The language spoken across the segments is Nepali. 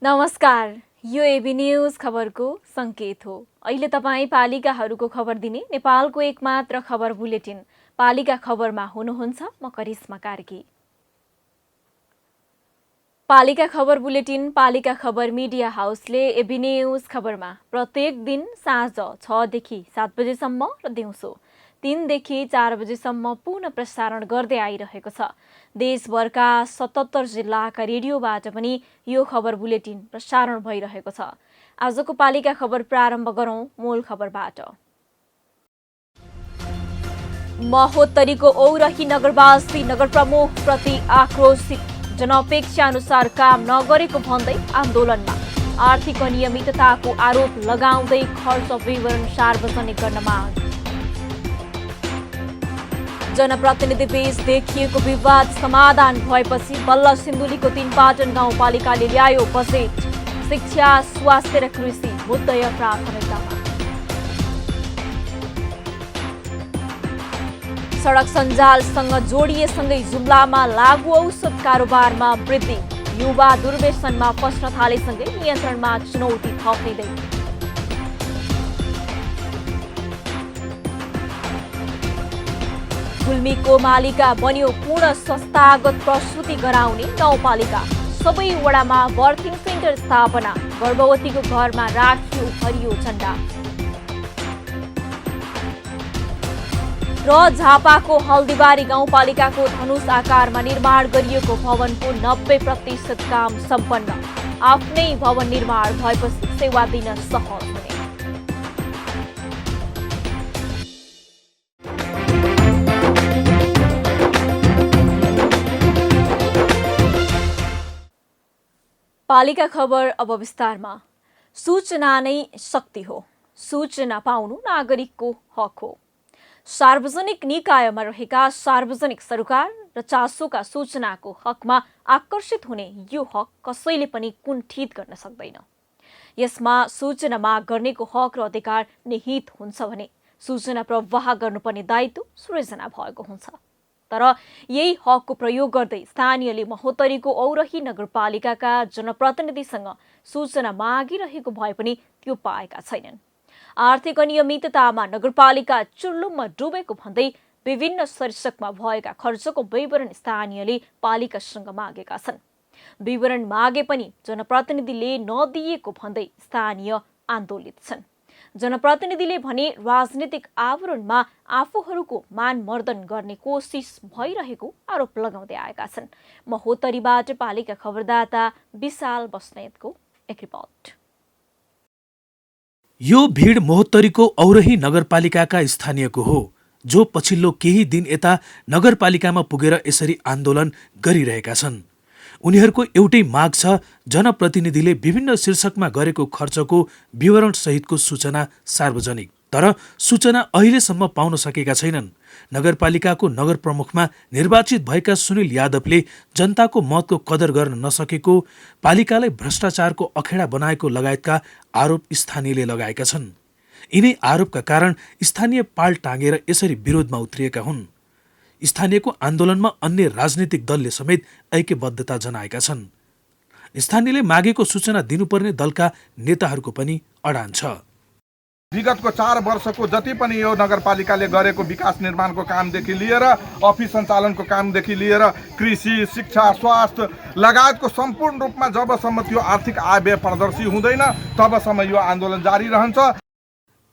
नमस्कार, यो एबी न्यूज खबरको संकेत हो। अहिले तपाईँ पालिकाहरूको खबर दिने नेपालको एकमात्र खबर बुलेटिन पालिका खबरमा हुनुहुन्छ। म करिश्मा कार्की। पालिका खबर बुलेटिन पालिका खबर मिडिया हाउसले एबी न्यूज खबरमा प्रत्येक दिन साँझ 6 देखि 7 बजेसम्म र दिउँसो 3 देखि 4 बजेसम्म पुनः प्रसारण गर्दै आइरहेको छ। देशभरका 77 जिल्लाका रेडियोबाट पनि यो खबर बुलेटिन प्रसारण भइरहेको छ। आजको पालिका खबर प्रारम्भ गरौं मूल खबरबाट। महोत्तरीको औरही नगरवासी नगर प्रमुख प्रति आक्रोशित, जनअपेक्षा अनुसार काम नगरेको भन्दै आन्दोलनमा। आर्थिक अनियमितताको आरोप लगाउँदै खर्च विवरण सार्वजनिक गर्न माग। जनप्रतिनिधि बीच देखिएको विवाद समाधान भएपछि बल्ल सिन्धुलीको 3 पाटन गाउँपालिकाले ल्यायो बजेट। शिक्षा, स्वास्थ्य र कृषि मुद्दय प्राथमिकतामा। सडक सञ्जालसँग जोडिएसँगै जुम्लामा लागु औषध कारोबारमा वृद्धि। युवा दुर्व्यसनमा फस्न थालेसँगै नियन्त्रणमा चुनौती थपिँदै। गुल्मीको मालिका बन्यो पूर्ण संस्थागत प्रसुति गराउने गाउँपालिका। सबै वडामा बर्थिङ सेन्टर स्थापना। गर्भवतीको घरमा राखियो हरियो झण्डा। र झापाको हल्दीबारी गाउँपालिकाको धनुष आकारमा निर्माण गरिएको भवनको 90% काम सम्पन्न। आफ्नै भवन निर्माण भएपछि सेवा दिन सहज हुने। पालिका खबर अब विस्तारमा। सूचना नै शक्ति हो। सूचना पाउनु नागरिकको हक हो। सार्वजनिक निकायमा रहेका सार्वजनिक सरोकार र चासोका सूचनाको हकमा आकर्षित हुने यो हक कसैले पनि कुण्ठित गर्न सक्दैन। यसमा सूचना माग गर्नेको हक र अधिकार निहित हुन्छ भने सूचना प्रवाह गर्नुपर्ने दायित्व सृजना भएको हुन्छ। तर यही हकको प्रयोग गर्दै स्थानीयले महोत्तरीको औरही नगरपालिकाका जनप्रतिनिधिसँग सूचना मागिरहेको भए पनि त्यो पाएका छैनन्। आर्थिक अनियमिततामा नगरपालिका चुर्लुममा डुबेको भन्दै विभिन्न शीर्षकमा भएका खर्चको विवरण स्थानीयले पालिकासँग मागेका छन्। विवरण मागे पनि जनप्रतिनिधिले नदिएको भन्दै स्थानीय आन्दोलित छन्। जनप्रतिनिधिले भने राजनीतिक आवरणमा आफूहरूको मानमर्दन गर्ने कोसिस भइरहेको आरोप लगाउँदै आएका छन्। महोत्तरीबाट पालिका खबरदाता विशाल बस्नेतको एक रिपोर्ट। यो भिड महोत्तरीको औरही नगरपालिकाका स्थानीयको हो, जो पछिल्लो केही दिन यता नगरपालिकामा पुगेर यसरी आन्दोलन गरिरहेका छन्। उनीहरूको एउटै माग छ, जनप्रतिनिधिले विभिन्न शीर्षकमा गरेको खर्चको विवरण सहितको सूचना सार्वजनिक। तर सूचना अहिलेसम्म पाउन सकेका छैनन्। नगरपालिकाको नगर प्रमुखमा निर्वाचित भएका सुनिल यादवले जनताको मतको कदर गर्न नसकेको, पालिकालाई भ्रष्टाचारको अखेडा बनाएको लगायतका आरोप स्थानीयले लगाएका छन्। यिनै आरोपका कारण स्थानीय पाल टाँगेर यसरी विरोधमा उत्रिएका हुन्। स्थानीयको आन्दोलनमा अन्य राजनीतिक दलले समेत ऐक्यबद्धता जनाएका छन्। स्थानीयले मागेको सूचना दिनुपर्ने दलका नेताहरूको पनि अडान छ। विगतको 4 वर्षको जति पनि यो नगरपालिकाले गरेको विकास निर्माणको कामदेखि लिएर अफिस सञ्चालनको कामदेखि लिएर कृषि, शिक्षा, स्वास्थ्य लगायतको सम्पूर्ण रूपमा जबसम्म त्यो आर्थिक आय व्यय प्रदर्शी हुँदैन तबसम्म यो आन्दोलन जारी रहन्छ।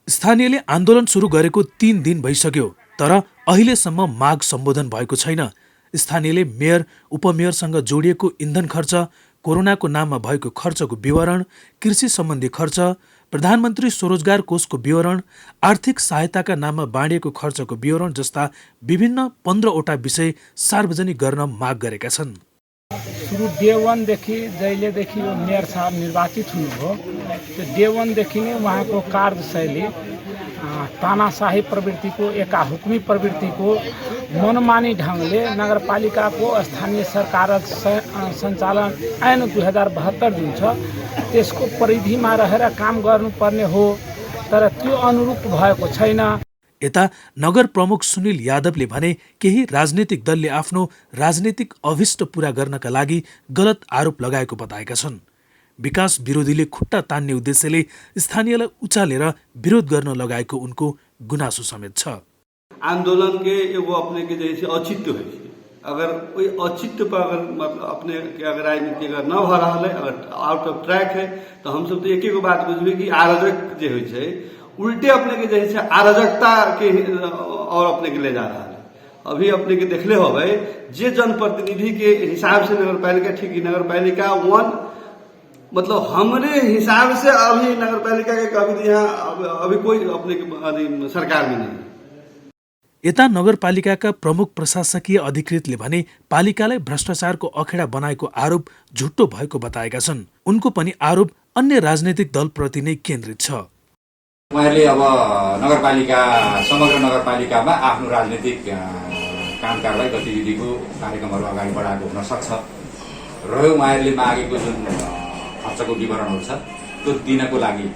स्थानीयले आन्दोलन सुरु गरेको 3 दिन भइसक्यो, तर अहिलेसम्म माग सम्बोधन भएको छैन। स्थानीयले मेयर, उपमेयरसँग जोडिएको इन्धन खर्च, कोरोनाको नाममा भएको खर्चको विवरण, कृषि सम्बन्धी खर्च, प्रधानमन्त्री स्वरोजगार कोषको विवरण, आर्थिक सहायताका नाममा बाँडिएको खर्चको विवरण जस्ता विभिन्न 15 वटा विषय सार्वजनिक गर्न माग गरेका छन्। सुरु डे 1 देखि जहिलेदेखि यो मेयर साहब निर्वाचित हुनुभयो त्यो डे 1 देखि नै उहाँको कार्यशैली तानाशाही प्रवृत्तिको एकाहुकुमी प्रवृत्तिको मनमानी ढङ्गले नगरपालिकाको स्थानीय सरकार सञ्चालन ऐन 2072 जुन छ त्यसको परिधिमा रहेर काम गर्नुपर्ने हो, तर त्यो अनुरूप भएको छैन। यता नगर प्रमुख सुनिल यादवले भने केही राजनीतिक दलले आफ्नो राजनीतिक अभिष्ट पूरा गर्नका लागि गलत आरोप लगाएको बताएका छन्। विकास विरोधीले खुट्टा तान्ने उद्देश्यले स्थानीयलाई उचालेर विरोध गर्न लगाएको उनको गुनासो समेत छ। आंदोलन के वो अपने के जैसे औचित्य है, अगर कोई औचित्य पर अगर मतलब अपने के अगर राजनीति अगर न हो रहा है, अगर आउट ऑफ ट्रैक है, तो हम सब तो एक ही बात बुझबे कि अराजक जो है उल्टे अपने के जैसे अराजकता के और अपने के ले जा रहा है। अभी अपने के देखले हो भाई जे जनप्रतिनिधि के हिसाब से नगरपालिका ठीक है, नगरपालिका 1 मतलब हमारे हिसाब से अभी नगरपालिका के कभी यहाँ अभी कोई अपने सरकार में नहीं। यता नगरपालिकाका प्रमुख प्रशासकीय अधिकृतले भने पालिकालाई भ्रष्टाचारको अखेडा बनाएको आरोप झुट्टो भएको बताएका छन्। उनको पनि आरोप अन्य राजनैतिक दलप्रति नै केन्द्रित छ। उहाँहरूले अब नगरपालिका समग्र नगरपालिकामा आफ्नो राजनीतिक काम कारबाही गतिविधिको कार्यक्रमहरू अगाडि बढाएको हुन सक्छ र उहाँहरूले मागेको जुन खर्चको विवरणहरू छ त्यो दिनको लागि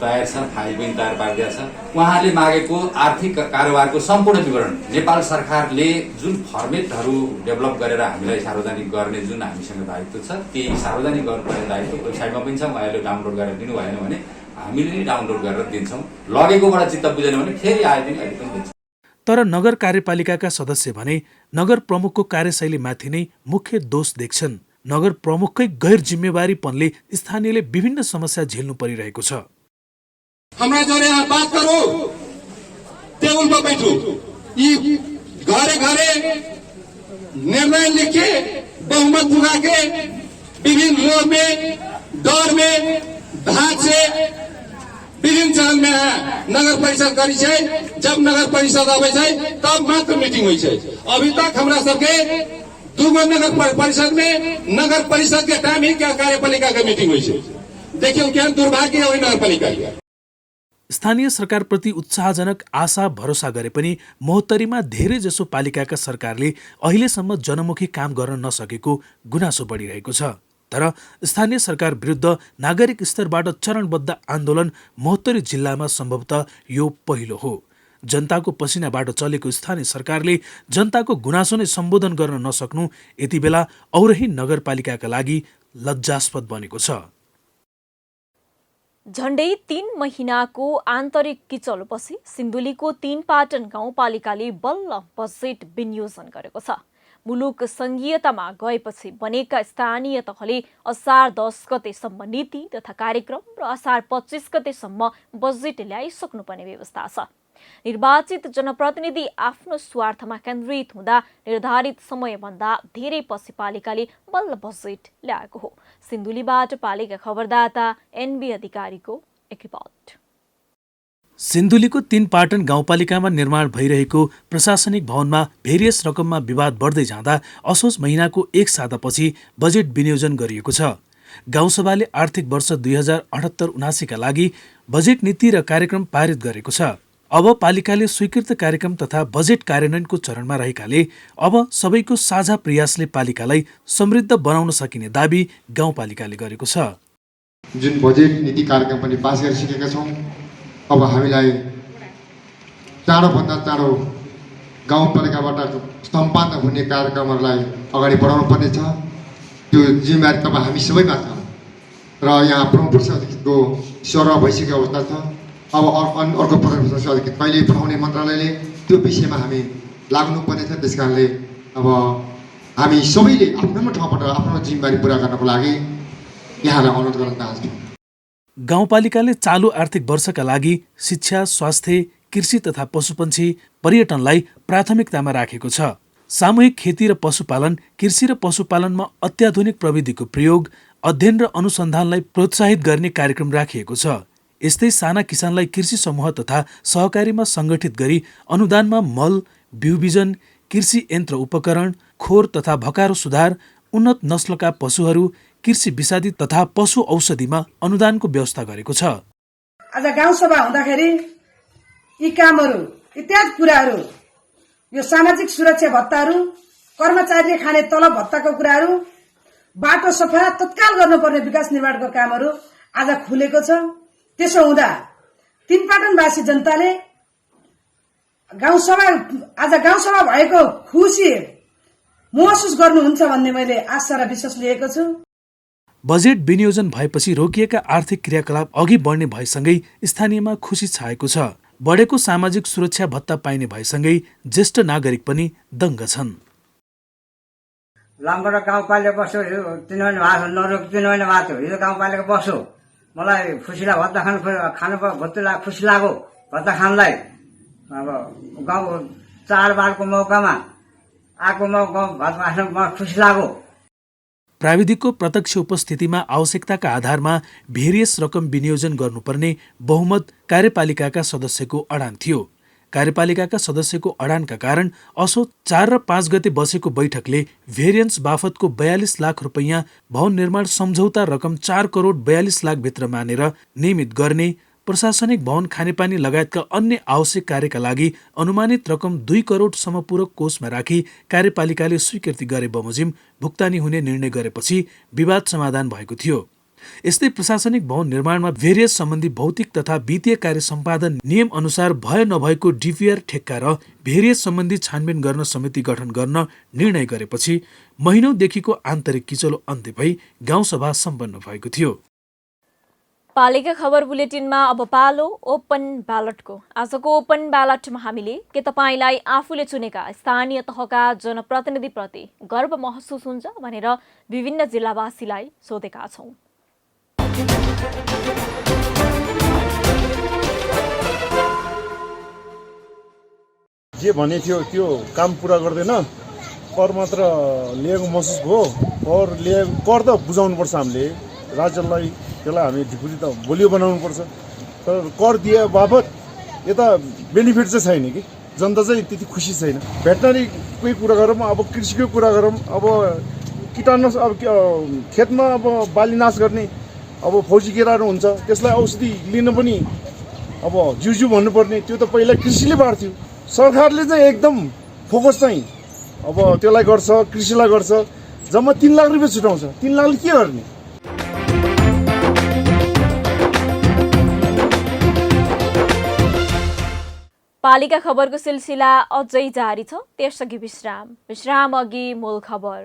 तयार छ, फाइल पनि तयार पारिदिएको छ। उहाँहरूले मागेको आर्थिक कारोबारको सम्पूर्ण विवरण नेपाल सरकारले जुन फर्मेटहरू डेभलप गरेर हामीलाई सार्वजनिक गर्ने जुन हामीसँग दायित्व छ त्यही सार्वजनिक गर्नुपर्ने दायित्व वेबसाइटमा पनि छ। उहाँहरूले डाउनलोड गरेर दिनु भएन भने हामीले नै डाउनलोड गरेर दिन्छौँ। लगेकोबाट चित्त बुझेन भने फेरि आए पनि अहिले पनि दिन्छौँ। तर नगर कार्यपालिकाका सदस्य भने नगर प्रमुखको कार्यशैलीमाथि नै मुख्य दोष देख्छन्। नगर प्रमुखकै गैर जिम्मेवारीपनले स्थानीयले विभिन्न समस्या झेल्नु परिरहेको छ। हमरा जोरे यहाँ बात करो, टेबल पर बैठो, ये घरे घरे निर्णय लिखे बहुमत बुला के विभिन्न लोग में डर में धाक से विभिन्न चरण में नगर परिषद करी है। जब नगर परिषद आवे है तब मात्र मीटिंग हुई है। अभी तक हमरा सबके 2 नगर परिषद में नगर परिषद के टाइम ही क्या कार्यपालिका का मीटिंग हुई है। देखियो क्या दुर्भाग्य है नगर पालिका। स्थानीय सरकारप्रति उत्साहजनक आशा भरोसा गरे पनि महोत्तरीमा धेरै जसो पालिकाका सरकारले अहिलेसम्म जनमुखी काम गर्न नसकेको गुनासो बढिरहेको छ। तर स्थानीय सरकार विरुद्ध नागरिक स्तरबाट चरणबद्ध आन्दोलन महोत्तरी जिल्लामा सम्भवतः यो पहिलो हो। जनताको पसिनाबाट चलेको स्थानीय सरकारले जनताको गुनासो नै सम्बोधन गर्न नसक्नु यति बेला औरही नगरपालिकाका लागि लज्जास्पद बनेको छ। झण्डै 3 महिनाको आन्तरिक किचलोपछि सिन्धुलीको 3 पाटन गाउँपालिकाले बल्ल बजेट विनियोजन गरेको छ। मुलुक संघीयतामा गएपछि बनेका स्थानीय तहले असार 10 गतेसम्म नीति तथा कार्यक्रम र असार 25 गतेसम्म बजेट ल्याइसक्नुपर्ने व्यवस्था छ। निर्वाचित जनप्रतिनिधि आफ्नो स्वार्थमा केन्द्रित हुँदा निर्धारित समयभन्दा धेरै पछि पालिकाले बल्ल बजेट ल्याएको हो। सिन्धुलीबाट पालिका खबरदाता एनबी अधिकारीको एक रिपोर्ट। सिन्धुलीको 3 पाटन गाउँपालिकामा निर्माण भइरहेको प्रशासनिक भवनमा भेरियस रकममा विवाद बढ्दै जाँदा असोज महिनाको 1 सातापछि बजेट विनियोजन गरिएको छ। गाउँसभाले आर्थिक वर्ष 2078-79 का लागि बजेट नीति र कार्यक्रम पारित गरेको छ। अब पालिकाले स्वीकृत कार्यक्रम तथा बजेट कार्यान्वयनको चरणमा रहेकाले अब सबैको साझा प्रयासले पालिकालाई समृद्ध बनाउन सकिने दाबी गाउँपालिकाले गरेको छ। जुन बजेट नीति कार्यक्रम पनि पास गरिसकेका छौँ, अब हामीलाई चाँडोभन्दा चाँडो गाउँपालिकाबाट सम्पादन हुने कार्यक्रमहरूलाई अगाडि बढाउनु पर्नेछ। त्यो जिम्मेवारी तब हामी सबैमा छ र यहाँ प्रमुख प्रशासकको सरह भइसकेको अवस्था छ। अब अर्को प्रशासक कहिले पठाउने मन्त्रालयले त्यो विषयमा हामी लाग्नुपर्नेछ। त्यस कारणले अब हामी सबैले आफ्नो ठाउँबाट आफ्नो जिम्मेवारी पुरा गर्नको लागि यहाँलाई अनुरोध गर्न चाहन्छु। गाउँपालिकाले चालु आर्थिक वर्षका लागि शिक्षा, स्वास्थ्य, कृषि तथा पशुपन्छी, पर्यटनलाई प्राथमिकतामा राखेको छ। सामूहिक खेती र पशुपालन, कृषि र पशुपालनमा अत्याधुनिक प्रविधिको प्रयोग, अध्ययन र अनुसन्धानलाई प्रोत्साहित गर्ने कार्यक्रम राखिएको छ। यस्तै साना किसानलाई कृषि समूह तथा सहकारीमा सङ्गठित गरी अनुदानमा मल, बिउ बिजन, कृषि यन्त्र उपकरण, खोर तथा भकारो सुधार, उन्नत नस्लका पशुहरू, कृषि विषादी तथा पशु औषधिमा अनुदानको व्यवस्था गरेको छ। आज गाउँसभा हुँदाखेरि यी कामहरू इत्यादि कुराहरू, यो सामाजिक सुरक्षा भत्ताहरू, कर्मचारीले खाने तलब भत्ताको कुराहरू, बाटो सफा तत्काल गर्नुपर्ने विकास निर्माणको कामहरू आज खुलेको छ। त्यसो हुँदा तीनपाटनवासी जनताले आज गाउँसभा भएको खुसी महसुस गर्नुहुन्छ भन्ने मैले आशा र विश्वास लिएको छु। बजेट विनियोजन भएपछि रोकिएका आर्थिक क्रियाकलाप अघि बढ्ने भएसँगै स्थानीयमा खुसी छाएको छ। बढेको सामाजिक सुरक्षा भत्ता पाइने भएसँगै ज्येष्ठ नागरिक पनि दङ्ग छन्। लामबाट गाउँपालिका बस्यो, 3 महिना भएको नरोक 3 महिना भएको हिजो गाउँपालिका बस्यो। मलाई खुसी लाग्यो, भत्ता खानु भत्ता खुसी लाग्यो। भत्ता खानलाई अब गाउँ चाडबाडको मौकामा आएको भात खान खुसी लाग्यो। प्राविधिकको प्रत्यक्ष उपस्थितिमा आवश्यकताका आधारमा भेरियस रकम विनियोजन गर्नुपर्ने बहुमत कार्यपालिकाका सदस्यको अडान थियो। कार्यपालिकाका सदस्यको अडानका कारण असोज 4 र 5 गते बसेको बैठकले भेरियन्स बापतको 42 लाख रुपैयाँ भवन निर्माण सम्झौता रकम 4 करोड 42 लाख भित्र मानेर नियमित गर्ने, प्रशासनिक भवन खानेपानी लगायतका अन्य आवश्यक कार्यका लागि अनुमानित रकम 2 करोडसम्म पूरक कोषमा राखी कार्यपालिकाले स्वीकृति गरे बमोजिम भुक्तानी हुने निर्णय गरेपछि विवाद समाधान भएको थियो। यस्तै प्रशासनिक भवन निर्माणमा भेरियस सम्बन्धी भौतिक तथा वित्तीय कार्य सम्पादन नियम अनुसार भए नभएको डिपिआर ठेक्का र भेरियस सम्बन्धी छानबिन गर्न समिति गठन गर्न निर्णय गरेपछि महिनौदेखिको आन्तरिक किचलो अन्त्य भई गाउँसभा सम्पन्न भएको थियो। पालिका खबर बुलेटिनमा अब पालो ओपन ब्यालटको। आजको ओपन ब्यालटमा हामीले के तपाईलाई आफूले चुनेका स्थानीय तहका जनप्रतिनिधिप्रति गर्व महसुस हुन्छ भनेर विभिन्न जिल्लावासीलाई सोधेका छौं। जे भने थियो त्यो काम पूरा गर्दैन, कर मात्र लिएको महसुस भयो। कर त बुझाउनु पर्छ हामीले, राज्यलाई त्यसलाई हामी ढिकुरी त बलियो बनाउनु पर्छ। तर कर दिए बापत यता बेनिफिट चाहिँ छैन कि जनता चाहिँ त्यति खुसी छैन। भेटनरीकै कुरा गरौँ, अब कृषिकै कुरा गरौँ, अब कीटाणु अब खेतमा अब बाली नाश गर्ने अब फौजी केराहरू हुन्छ, त्यसलाई औषधि लिन पनि अब जिउ भन्नुपर्ने, त्यो त पहिला कृषिले बाँड्थ्यो। सरकारले चाहिँ एकदम फोकस चाहिँ अब त्यसलाई गर्छ, कृषिलाई गर्छ। जम्मा 3 लाख रुपियाँ छुटाउँछ, 3 लाखले के गर्ने? पालिका खबरको सिलसिला अझै जारी छ, त्यसअघि विश्राम अघि मूल खबर।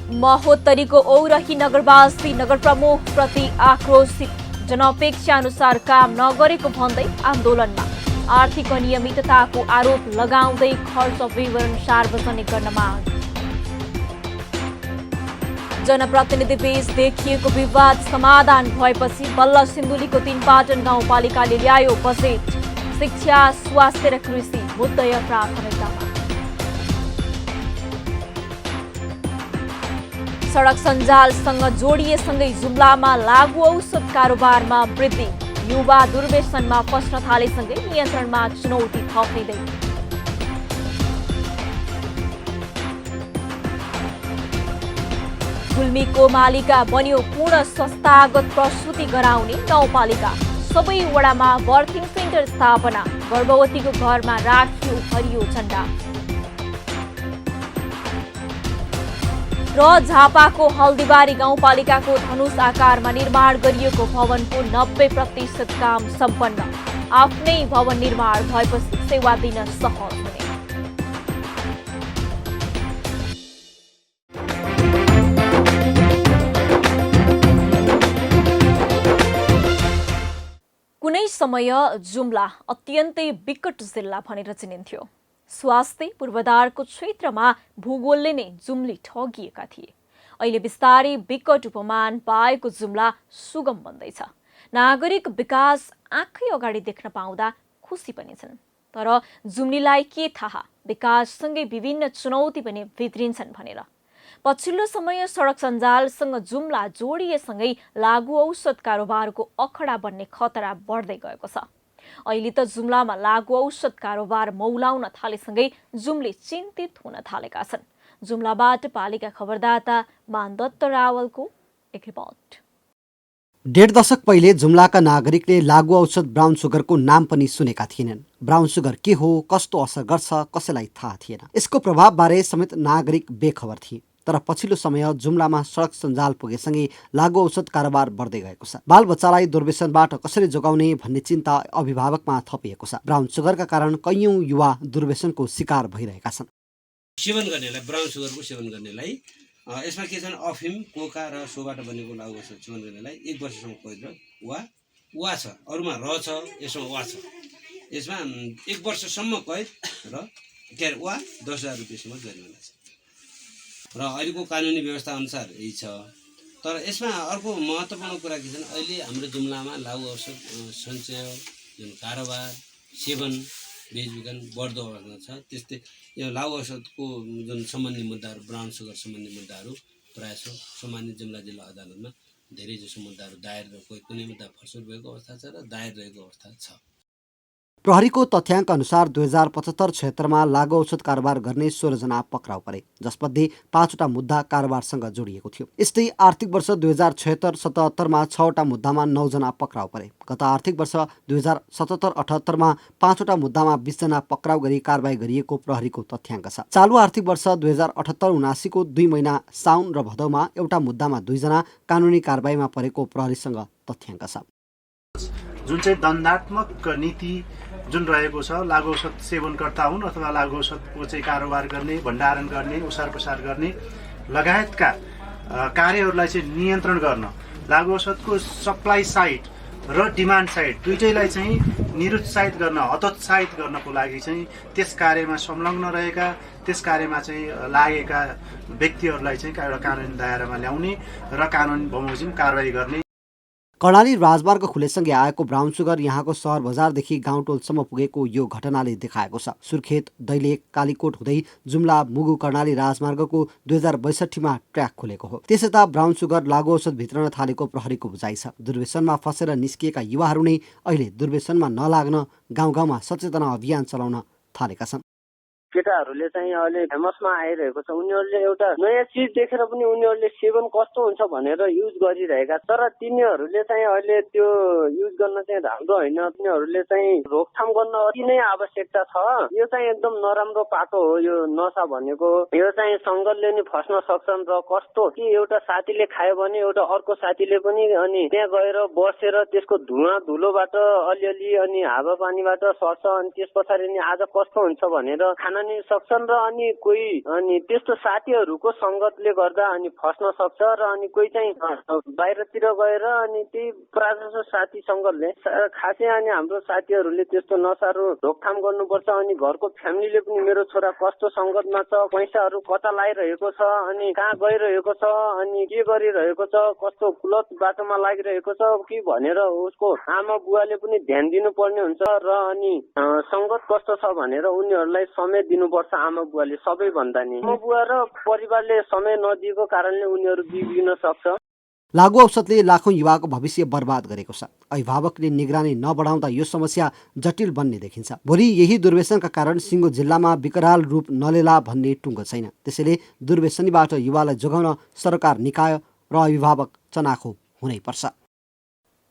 महोत्तरीको औरही नगरवासी नगर प्रमुख प्रति आक्रोशित, जनअपेक्षा अनुसार काम नगरेको भन्दै आन्दोलनमा। आर्थिक अनियमितताको आरोप लगाउँदै खर्च विवरण सार्वजनिक गर्न माग। जनप्रतिनिधि बीच देखिएको विवाद समाधान भएपछि बल्ल सिन्धुलीको तीनपाटन गाउँपालिकाले ल्यायो बजेट। शिक्षा, स्वास्थ्य र कृषि मुद्दा प्राथमिकतामा। सडक सञ्जालसँग जोडिएसँगै जुम्लामा लागु औषध कारोबारमा वृद्धि। युवा दुर्व्यसनमा फस्न थालेसँगै नियन्त्रणमा चुनौती थपिँदै। गुल्मीको मालिका बन्यो पूर्ण संस्थागत प्रसुति गराउने गाउँपालिका। सबै वडामा बर्थिङ सेन्टर स्थापना। गर्भवतीको घरमा राखियो हरियो झण्डा। र झापाको हल्दीबारी गाउँपालिकाको धनुष आकारमा निर्माण गरिएको भवनको 90% काम सम्पन्न। आफ्नै भवन निर्माण भएपछि सेवा दिन सहज हुने। कुनै समय जुम्ला अत्यन्तै विकट जिल्ला भनेर चिनिन्थ्यो। स्वास्थ्य पूर्वाधारको क्षेत्रमा भूगोलले नै जुम्ली ठगिएका थिए। अहिले बिस्तारै विकट उपमान पाएको जुम्ला सुगम बन्दैछ। नागरिक विकास आँखै अगाडि देख्न पाउँदा खुसी पनि छन्। तर जुम्लीलाई के थाहा विकाससँगै विभिन्न चुनौती पनि भित्रिन्छन् भनेर। पछिल्लो समय सडक सञ्जालसँग जुम्ला जोडिएसँगै लागु औषध कारोबारको अखडा बन्ने खतरा बढ्दै गएको छ। अहिले त जुम्लामा लागु औषध कारोबार मौलाउन थालेसँगै जुम्ली चिन्तित हुन थालेका छन्। जुम्लाबाट पालिका खबरदाता मानदत्त रावलको एक रिपोर्ट। 1.5 दशक पहिले जुम्लाका नागरिकले लागु औषध ब्राउन सुगरको नाम पनि सुनेका थिएनन्। ब्राउन सुगर के हो, कस्तो असर गर्छ, कसैलाई थाहा थिएन। यसको प्रभावबारे समेत नागरिक बेखबर थिए। तर पछिल्लो समय जुम्लामा सडक सञ्जाल पुगेसँगै लागु औषध कारोबार बढ्दै गएको छ। बालबच्चालाई दुर्व्यसनबाट कसरी जोगाउने भन्ने चिन्ता अभिभावकमा थपिएको छ। ब्राउन सुगरका कारण कैयौं युवा दुर्व्यसनको शिकार भइरहेका छन्। सेवन गर्नेलाई, ब्राउन सुगरको सेवन गर्नेलाई यसमा के छन्, अफिम, कोका र सोबाट बनेको लागु औषध सेवन गर्नेलाई 1 वर्षसम्म कैद वा छ, अरूमा र छ, यसमा वा छ। यसमा 1 वर्षसम्म कैद र वा 10,000 रुपियाँसम्म जरिवाना छ र अहिलेको कानुनी व्यवस्था अनुसार यही छ। तर यसमा अर्को महत्त्वपूर्ण कुरा के छन्, अहिले हाम्रो जुम्लामा लागु औषध सञ्चय, जुन कारोबार, सेवन, बेचबिखन बढ्दो अवस्थामा छ। त्यस्तै यो लागु औषधको जुन सम्बन्धी मुद्दाहरू, ब्राउन सुगर सम्बन्धी मुद्दाहरू प्रायः सामान्य जुम्ला जिल्ला अदालतमा धेरैजसो मुद्दाहरू दायर र कुनै मुद्दा फर्सुट भएको अवस्था छ र दायर रहेको अवस्था छ। प्रहरीको तथ्याङ्क अनुसार 2075 क्षेत्रमा लागु औषध कारोबार गर्ने 16 जना पक्राउ परे, जसमध्ये 5 वटा मुद्दा कारोबारसँग जोडिएको थियो। यस्तै आर्थिक वर्ष 2076-77 मा 6 वटा मुद्दामा 9 जना पक्राउ परे। गत आर्थिक वर्ष 2077-78 मा 5 वटा मुद्दामा 20 जना पक्राउ गरी कारबाही गरिएको प्रहरीको तथ्याङ्क छ। चालु आर्थिक वर्ष 2078-79 को 2 महिना साउन र भदौमा एउटा मुद्दामा 2 जना कानुनी कारबाहीमा परेको प्रहरीसँग तथ्याङ्क छ। जुन चाहिँ दण्डात्मक नीति जुन रहेको छ, लागु औषध सेवनकर्ता हुन् अथवा लागु औषधको चाहिँ कारोबार गर्ने, भण्डारण गर्ने, ओसार पसार गर्ने लगायतका कार्यहरूलाई चाहिँ नियन्त्रण गर्न, लागु औषधको सप्लाई साइड र डिमान्ड साइड दुईटैलाई चाहिँ निरुत्साहित गर्न, हतोत्साहित गर्नको लागि चाहिँ त्यस कार्यमा संलग्न रहेका, त्यस कार्यमा चाहिँ लागेका व्यक्तिहरूलाई चाहिँ एउटा कानुनी दायरामा ल्याउने र कानुनी बमोजिम कारबाही गर्ने। कर्णाली राजमार्ग खुलेसँगै आएको ब्राउन सुगर यहाँको सहर बजारदेखि गाउँटोलसम्म पुगेको यो घटनाले देखाएको छ। सुर्खेत, दैलेख, कालीकोट हुँदै जुम्ला, मुगु, कर्णाली राजमार्गको 2062 मा ट्र्याक खुलेको हो। त्यसयता ब्राउन सुगर लागु औषध भित्रन थालेको प्रहरीको बुझाइ छ। दुर्व्यसनमा फसेर निस्किएका युवाहरू नै अहिले दुर्व्यसनमा नलाग्न गाउँ गाउँमा सचेतना अभियान चलाउन थालेका छन्। केटाहरूले चाहिँ अहिले फेमसमा आइरहेको छ। उनीहरूले एउटा नयाँ चिज देखेर पनि उनीहरूले सेवन कस्तो हुन्छ भनेर युज गरिरहेका, तर तिनीहरूले चाहिँ अहिले त्यो युज गर्न चाहिँ राम्रो होइन। तिनीहरूले चाहिँ रोकथाम गर्न अति नै आवश्यकता छ। यो चाहिँ एकदम नराम्रो पाटो हो यो नसा भनेको। यो चाहिँ सङ्गतले नि फस्न सक्छन् र कस्तो कि एउटा साथीले खायो भने एउटा अर्को साथीले पनि अनि त्यहाँ गएर बसेर त्यसको धुवा धुलोबाट अलिअलि अनि हावापानीबाट सर्छ अनि त्यस पछाडि नि आज कस्तो हुन्छ भनेर खान नि सक्छन् र अनि कोही अनि त्यस्तो साथीहरूको सङ्गतले गर्दा अनि फस्न सक्छ र अनि कोही चाहिँ बाहिरतिर गएर अनि त्यही प्रायः साथी सङ्गतले खासै अनि हाम्रो साथीहरूले त्यस्तो नसाहरू रोकथाम गर्नुपर्छ। अनि घरको फ्यामिलीले पनि मेरो छोरा कस्तो सङ्गतमा छ, पैसाहरू कता लगाइरहेको छ, अनि कहाँ गइरहेको छ, अनि के गरिरहेको छ, कस्तो गलत बाटोमा लागिरहेको छ कि भनेर उसको आमा बुवाले पनि ध्यान दिनुपर्ने हुन्छ र अनि सङ्गत कस्तो छ भनेर उनीहरूलाई समय दिनुपर्छ। आमा बुवाले सबैभन्दा नि आमा बुवा र परिवारले समय नदिएको कारणले उनीहरू बिग्रिन सक्छ। लागु औषधले लाखौं युवाको भविष्य बर्बाद गरेको छ। अभिभावकले निगरानी नबढाउँदा यो समस्या जटिल बन्ने देखिन्छ। भोलि यही दुर्व्यसनका कारण सिङ्गो जिल्लामा विकराल रूप नलेला भन्ने टुङ्गो छैन। त्यसैले दुर्व्यसनीबाट युवालाई जोगाउन सरकार, निकाय र अभिभावक चनाखो हुनैपर्छ।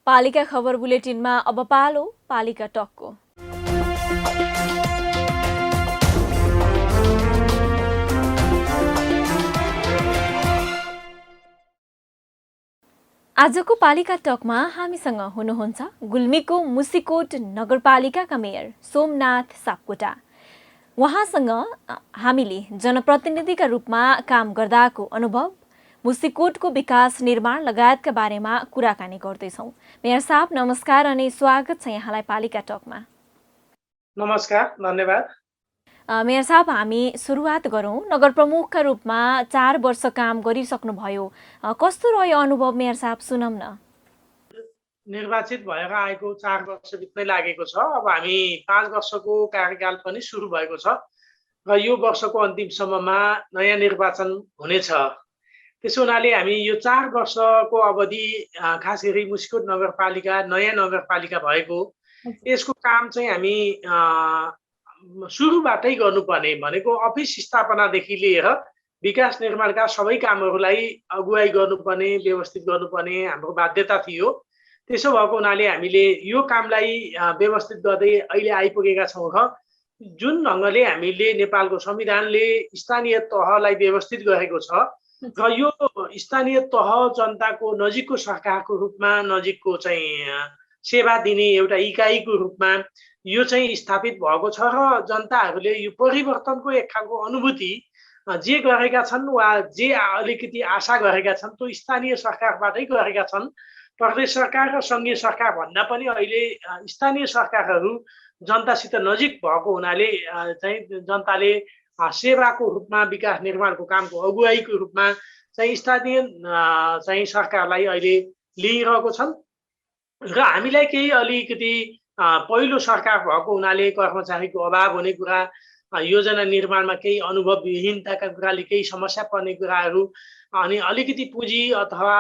पालिका खबर बुलेटिनमा अब पालो पालिका टकको। आजको पालिका टकमा हामीसँग हुनुहुन्छ गुल्मीको मुसिकोट नगरपालिकाका मेयर सोमनाथ सापकोटा। उहाँसँग हामीले जनप्रतिनिधिका रूपमा काम गर्दाको अनुभव, मुसिकोटको विकास निर्माण लगायतका बारेमा कुराकानी गर्दैछौँ। मेयर साहब नमस्कार अनि स्वागत छ यहाँलाई पालिका टकमा। नमस्कार, धन्यवाद। मेयर साहब हामी सुरुवात गरौँ। नगर प्रमुखका रूपमा 4 वर्ष काम गरिसक्नुभयो, कस्तो रह्यो अनुभव मेयर साहब सुनौँ न। निर्वाचित भएर आएको 4 वर्ष बित्नै लागेको छ। अब हामी 5 वर्षको कार्यकाल पनि सुरु भएको छ र यो वर्षको अन्तिमसम्ममा नयाँ निर्वाचन हुनेछ। त्यसो हुनाले हामी यो 4 वर्षको अवधि खास गरी मुसिकोट नगरपालिका नयाँ नगरपालिका भएको यसको काम चाहिँ हामी सुरुबाटै गर्नुपर्ने भनेको अफिस स्थापनादेखि लिएर विकास निर्माणका सबै कामहरूलाई अगुवाई गर्नुपर्ने, व्यवस्थित गर्नुपर्ने हाम्रो बाध्यता थियो। त्यसो भएको हुनाले हामीले यो कामलाई व्यवस्थित गर्दै अहिले आइपुगेका छौँ र जुन ढङ्गले हामीले नेपालको संविधानले स्थानीय तहलाई व्यवस्थित गरेको छ र यो स्थानीय तह जनताको नजिकको सरकारको रूपमा, नजिकको चाहिँ सेवा दिने एउटा इकाइको रूपमा यो चाहिँ स्थापित भएको छ र जनताहरूले यो परिवर्तनको एक खालको अनुभूति जे गरेका छन् वा जे अलिकति आशा गरेका छन् त्यो स्थानीय सरकारबाटै गरेका छन्। प्रदेश सरकार र सङ्घीय सरकार भन्दा पनि अहिले स्थानीय सरकारहरू जनतासित नजिक भएको हुनाले चाहिँ जनताले सेवाको रूपमा, विकास निर्माणको कामको अगुवाईको रूपमा चाहिँ स्थानीय चाहिँ सरकारलाई अहिले लिइरहेको छन् र हामीलाई केही अलिकति पहिलो सरकार भएको हुनाले कर्मचारीको अभाव हुने कुरा, योजना निर्माणमा केही अनुभवविहीनताका कुराले केही समस्या पर्ने कुराहरू अनि अलिकति पुँजी अथवा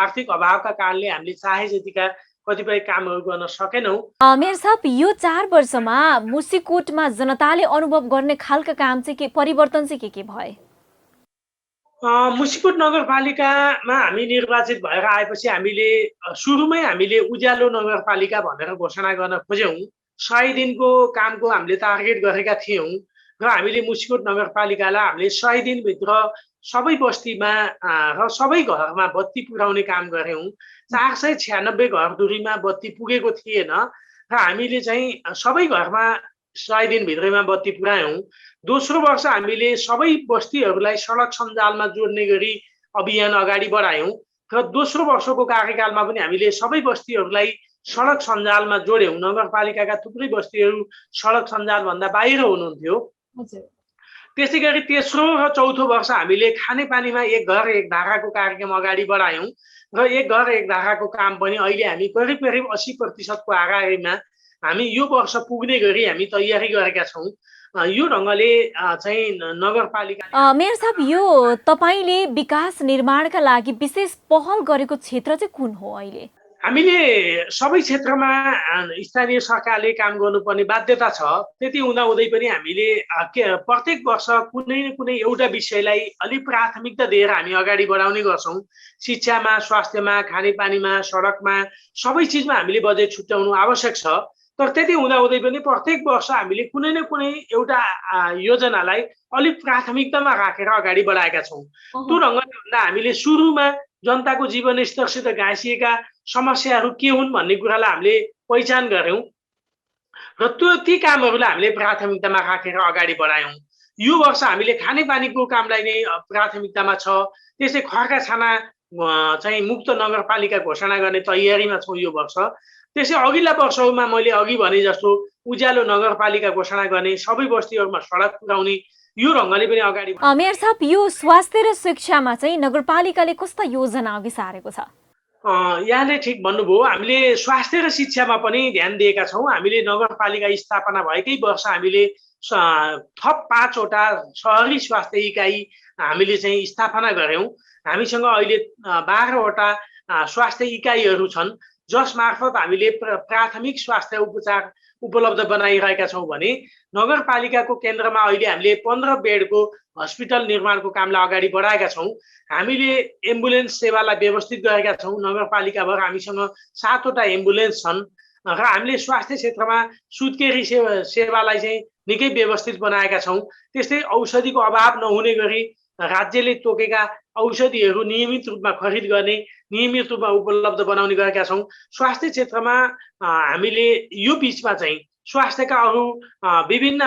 आर्थिक अभावका कारणले हामीले चाहे जतिका कतिपय कामहरू गर्न सकेनौँ। मेयर साहब, यो 4 वर्षमा मुसिकोटमा जनताले अनुभव गर्ने खालका काम चाहिँ के परिवर्तन चाहिँ के भए? मुसिकोट नगरपालिकामा हामी निर्वाचित भएर आएपछि हामीले सुरुमै हामीले उज्यालो नगरपालिका भनेर घोषणा गर्न खोज्यौँ। 100 दिनको कामको हामीले टार्गेट गरेका थियौँ र हामीले मुसिकोट नगरपालिकालाई हामीले 100 दिनभित्र सबै बस्तीमा र सबै घरमा बत्ती पुर्याउने काम गऱ्यौँ। 496 घरधुरीमा बत्ती पुगेको थिएन र हामीले चाहिँ सबै घरमा 100 दिनभित्रैमा बत्ती पुर्यायौँ। दोस्रो वर्ष हामीले सबै बस्तीहरूलाई सडक सञ्जालमा जोड्ने गरी अभियान अगाडि बढायौँ र दोस्रो वर्षको कार्यकालमा पनि हामीले सबै बस्तीहरूलाई सडक सञ्जालमा जोड्यौँ। नगरपालिकाका थुप्रै बस्तीहरू सडक सञ्जालभन्दा बाहिर हुनुहुन्थ्यो। त्यसै गरी तेस्रो र चौथो वर्ष हामीले खानेपानीमा एक घर एक धाराको कार्यक्रम अगाडि बढायौँ र एक घर एक धाराको काम पनि अहिले हामी करिब 80% को आगारीमा हामी यो वर्ष पुग्ने गरी हामी तयारी गरेका छौँ। यो ढङ्गले चाहिँ नगरपालिका। मेयर साहब, यो तपाईँले विकास निर्माणका लागि विशेष पहल गरेको क्षेत्र चाहिँ कुन हो अहिले? हामीले सबै क्षेत्रमा स्थानीय सरकारले काम गर्नुपर्ने बाध्यता छ। त्यति हुँदाहुँदै पनि हामीले प्रत्येक वर्ष कुनै न कुनै एउटा विषयलाई अलिक प्राथमिकता दिएर हामी अगाडि बढाउने गर्छौँ। शिक्षामा, स्वास्थ्यमा, खानेपानीमा, सडकमा, सबै चिजमा हामीले बजेट छुट्याउनु आवश्यक छ। तर त्यति हुँदाहुँदै पनि प्रत्येक वर्ष हामीले कुनै न कुनै एउटा योजनालाई अलिक प्राथमिकतामा राखेर अगाडि बढाएका छौँ। त्यो ढङ्गले भन्दा हामीले सुरुमा जनताको जीवन स्तरसित गाँसिएका समस्याहरू के हुन् भन्ने कुरालाई हामीले पहिचान गऱ्यौँ र ती कामहरूलाई हामीले प्राथमिकतामा राखेर अगाडि बढायौँ। यो वर्ष हामीले खानेपानीको कामलाई नै प्राथमिकतामा छ। त्यसै खर्का छाना चाहिँ मुक्त नगरपालिका घोषणा गर्ने तयारीमा छौँ यो वर्ष। त्यसै अघिल्ला वर्षहरूमा मैले अघि भने जस्तो उज्यालो नगरपालिका घोषणा गर्ने, सबै बस्तीहरूमा सडक पुर्याउने, यो ढङ्गले पनि अगाडि। मेयर साहब, यो स्वास्थ्य र शिक्षामा चाहिँ नगरपालिकाले कस्ता योजना अघि सारेको छ? यहाँले ठिक भन्नुभयो। हामीले स्वास्थ्य र शिक्षामा पनि ध्यान दिएका छौँ। हामीले नगरपालिका स्थापना भएकै वर्ष हामीले थप 5 वटा सहरी स्वास्थ्य इकाइ हामीले चाहिँ स्थापना गऱ्यौँ। हामीसँग अहिले 12 वटा स्वास्थ्य इकाइहरू छन् जस मार्फत हामीले प्राथमिक स्वास्थ्य उपचार उपलब्ध बनाइरहेका छौँ भने नगरपालिकाको केन्द्रमा अहिले हामीले 15 बेडको हस्पिटल निर्माणको कामलाई अगाडि बढाएका छौँ। हामीले एम्बुलेन्स सेवालाई व्यवस्थित गरेका छौँ। नगरपालिकाभर हामीसँग 7 वटा एम्बुलेन्स छन् र हामीले स्वास्थ्य क्षेत्रमा सुत्केरी सेवालाई चाहिँ निकै व्यवस्थित बनाएका छौँ। त्यस्तै औषधिको अभाव नहुने गरी राज्यले तोकेका औषधिहरू नियमित रूपमा खरिद गर्ने, नियमित रूपमा उपलब्ध बनाउने गरेका छौँ। स्वास्थ्य क्षेत्रमा हामीले यो बिचमा चाहिँ स्वास्थ्यका अरू विभिन्न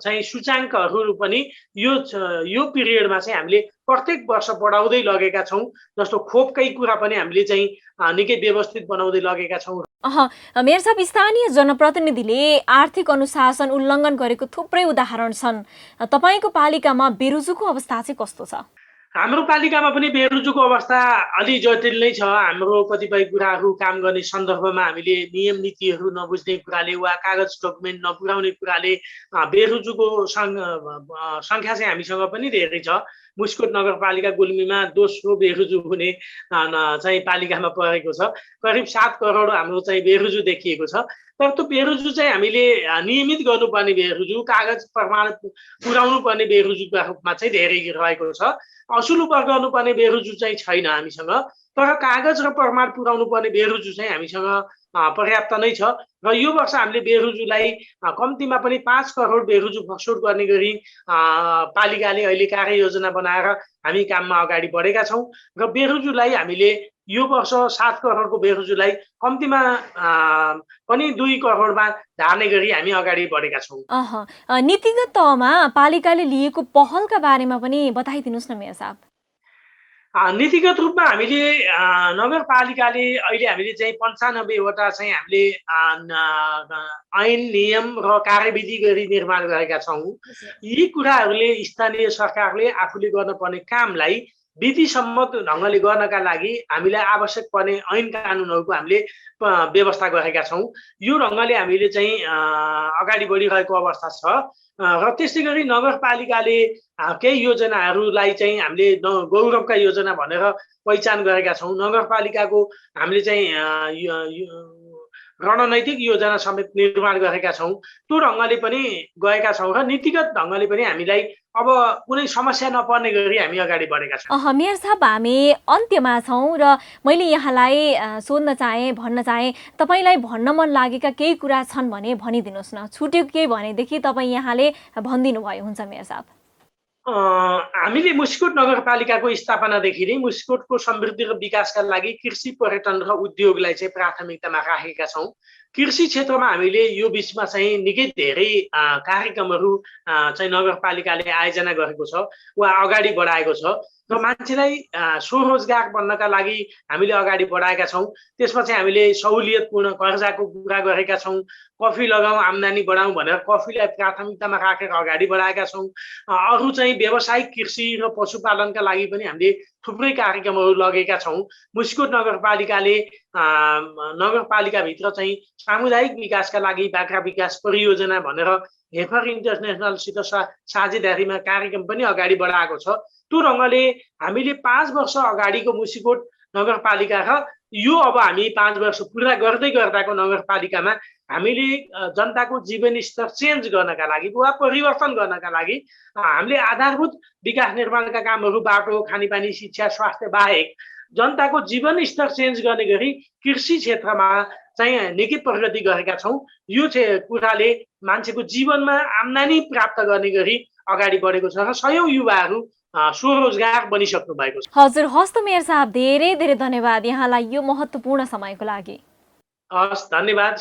चाहिँ सूचाङ्कहरू पनि यो पिरियडमा चाहिँ हामीले प्रत्येक वर्ष बढाउँदै लगेका छौँ। जस्तो खोपकै कुरा पनि हामीले चाहिँ निकै व्यवस्थित बनाउँदै लगेका छौँ। मेयर साहब, स्थानीय जनप्रतिनिधिले आर्थिक अनुशासन उल्लङ्घन गरेको थुप्रै उदाहरण छन्। तपाईँको पालिकामा बेरोजुको अवस्था चाहिँ कस्तो छ? हाम्रो पालिकामा पनि बेरोजुको अवस्था अलि जटिल नै छ। हाम्रो कतिपय कुराहरू काम गर्ने सन्दर्भमा हामीले नियम नीतिहरू नबुझ्ने कुराले वा कागज डकुमेन्ट नपुर्याउने कुराले बेरोजुको सङ्ख्या चाहिँ हामीसँग पनि धेरै छ। मुस्कोट नगरपालिका गुल्मीमा दोस्रो बेरुजु हुने चाहिँ पालिकामा परेको छ। करिब 7 करोड हाम्रो चाहिँ बेरुजु देखिएको छ। तर त्यो बेरुजु चाहिँ हामीले नियमित गर्नुपर्ने बेरुजु, कागज प्रमाण पुर्याउनु पर्ने बेरुजुका रूपमा चाहिँ धेरै रहेको छ। असुल गर्नुपर्ने बेरुजु चाहिँ छैन हामीसँग, तर कागज र प्रमाण पुर्याउनु पर्ने बेरुजु चाहिँ हामीसँग पर्याप्त नै छ। र यो वर्ष हामीले बेरुजुलाई कम्तीमा पनि 5 करोड बेरुजु फसोड गर्ने गरी पालिकाले अहिले कार्ययोजना बनाएर हामी काममा अगाडि बढेका छौँ। र बेरुजुलाई हामीले यो वर्ष 7 करोडको बेरुजुलाई कम्तीमा पनि 2 करोडमा झार्ने गरी हामी अगाडि बढेका छौँ। नीतिगत तहमा पालिकाले लिएको पहलका बारेमा पनि बताइदिनुहोस् न मेयर साहब। नीतिगत रूपमा हामीले नगरपालिकाले अहिले हामीले चाहिँ 95 वटा चाहिँ हामीले ऐन नियम र कार्यविधि गरी निर्माण गरेका छौँ। यी कुराहरूले स्थानीय सरकारले आफूले गर्नुपर्ने कामलाई विधिसम्मत ढङ्गले गर्नका लागि हामीलाई आवश्यक पर्ने ऐन कानुनहरूको हामीले व्यवस्था गरेका छौँ। यो ढङ्गले हामीले चाहिँ अगाडि बढिरहेको अवस्था छ। र त्यस्तै गरी नगरपालिकाले केही योजनाहरूलाई चाहिँ हामीले गौरवका योजना भनेर पहिचान गरेका छौँ। नगरपालिकाको हामीले चाहिँ रणनैतिक योजना समेत निर्माण गरेका छौँ। त्यो ढङ्गले पनि गएका छौँ र नीतिगत ढङ्गले पनि हामीलाई अब कुनै समस्या नपर्ने गरी हामी अगाडि बढेका छौँ। मेयर साहब, हामी अन्त्यमा छौँ र मैले यहाँलाई सोध्न चाहेँ, भन्न चाहेँ, तपाईँलाई भन्न मन लागेका केही कुरा छन् भने भनिदिनुहोस् न। छुटेको केही भनेदेखि तपाईँ यहाँले भनिदिनु भयो हुन्छ मेयर साहब। हामीले मुस्कोट नगरपालिकाको स्थापनादेखि नै मुस्कोटको समृद्धि र विकासका लागि कृषि, पर्यटन र उद्योगलाई चाहिँ प्राथमिकतामा राखेका छौँ। कृषि क्षेत्रमा हामीले यो बिचमा चाहिँ निकै धेरै कार्यक्रमहरू चाहिँ नगरपालिकाले आयोजना गरेको छ वा अगाडि बढाएको छ र मान्छेलाई स्वरोजगार बन्नका लागि हामीले अगाडि बढाएका छौँ। त्यसमा चाहिँ हामीले सहुलियतपूर्ण कर्जाको कुरा गरेका छौँ। कफी लगाउँ, आम्दानी बढाउँ भनेर कफीलाई प्राथमिकतामा राखेर अगाडि बढाएका छौँ। अरू चाहिँ व्यावसायिक कृषि र पशुपालनका लागि पनि हामीले थुप्रै कार्यक्रमहरू लगेका छौँ। मुस्कोट नगरपालिकाले नगरपालिकाभित्र चाहिँ सामुदायिक विकासका लागि बाख्रा विकास परियोजना भनेर हेफर इन्टरनेसनलसित साझेदारीमा कार्यक्रम पनि अगाडि बढाएको छ। त्यो ढङ्गले हामीले 5 वर्ष अगाडिको मुस्कोट नगरपालिका र यो अब हामी 5 वर्ष पुरा गर्दै गर्दाको नगरपालिकामा हामीले जनताको जीवन स्तर चेन्ज गर्नका लागि वा परिवर्तन गर्नका लागि हामीले आधारभूत विकास निर्माणका कामहरू, बाटो, खानेपानी, शिक्षा, स्वास्थ्य बाहेक जनताको जीवन स्तर चेन्ज गर्ने गरी कृषि क्षेत्रमा चाहिँ निकै प्रगति गरेका छौँ। यो कुराले मान्छेको जीवनमा आम्दानी प्राप्त गर्ने गरी अगाडि बढेको छ र सयौं युवाहरू स्वरोजगार बनिसक्नु भएको छ। हजुर, हस्त मेयर साहब, धेरै धेरै धन्यवाद यहाँलाई यो महत्त्वपूर्ण समयको लागि। हस्, धन्यवाद।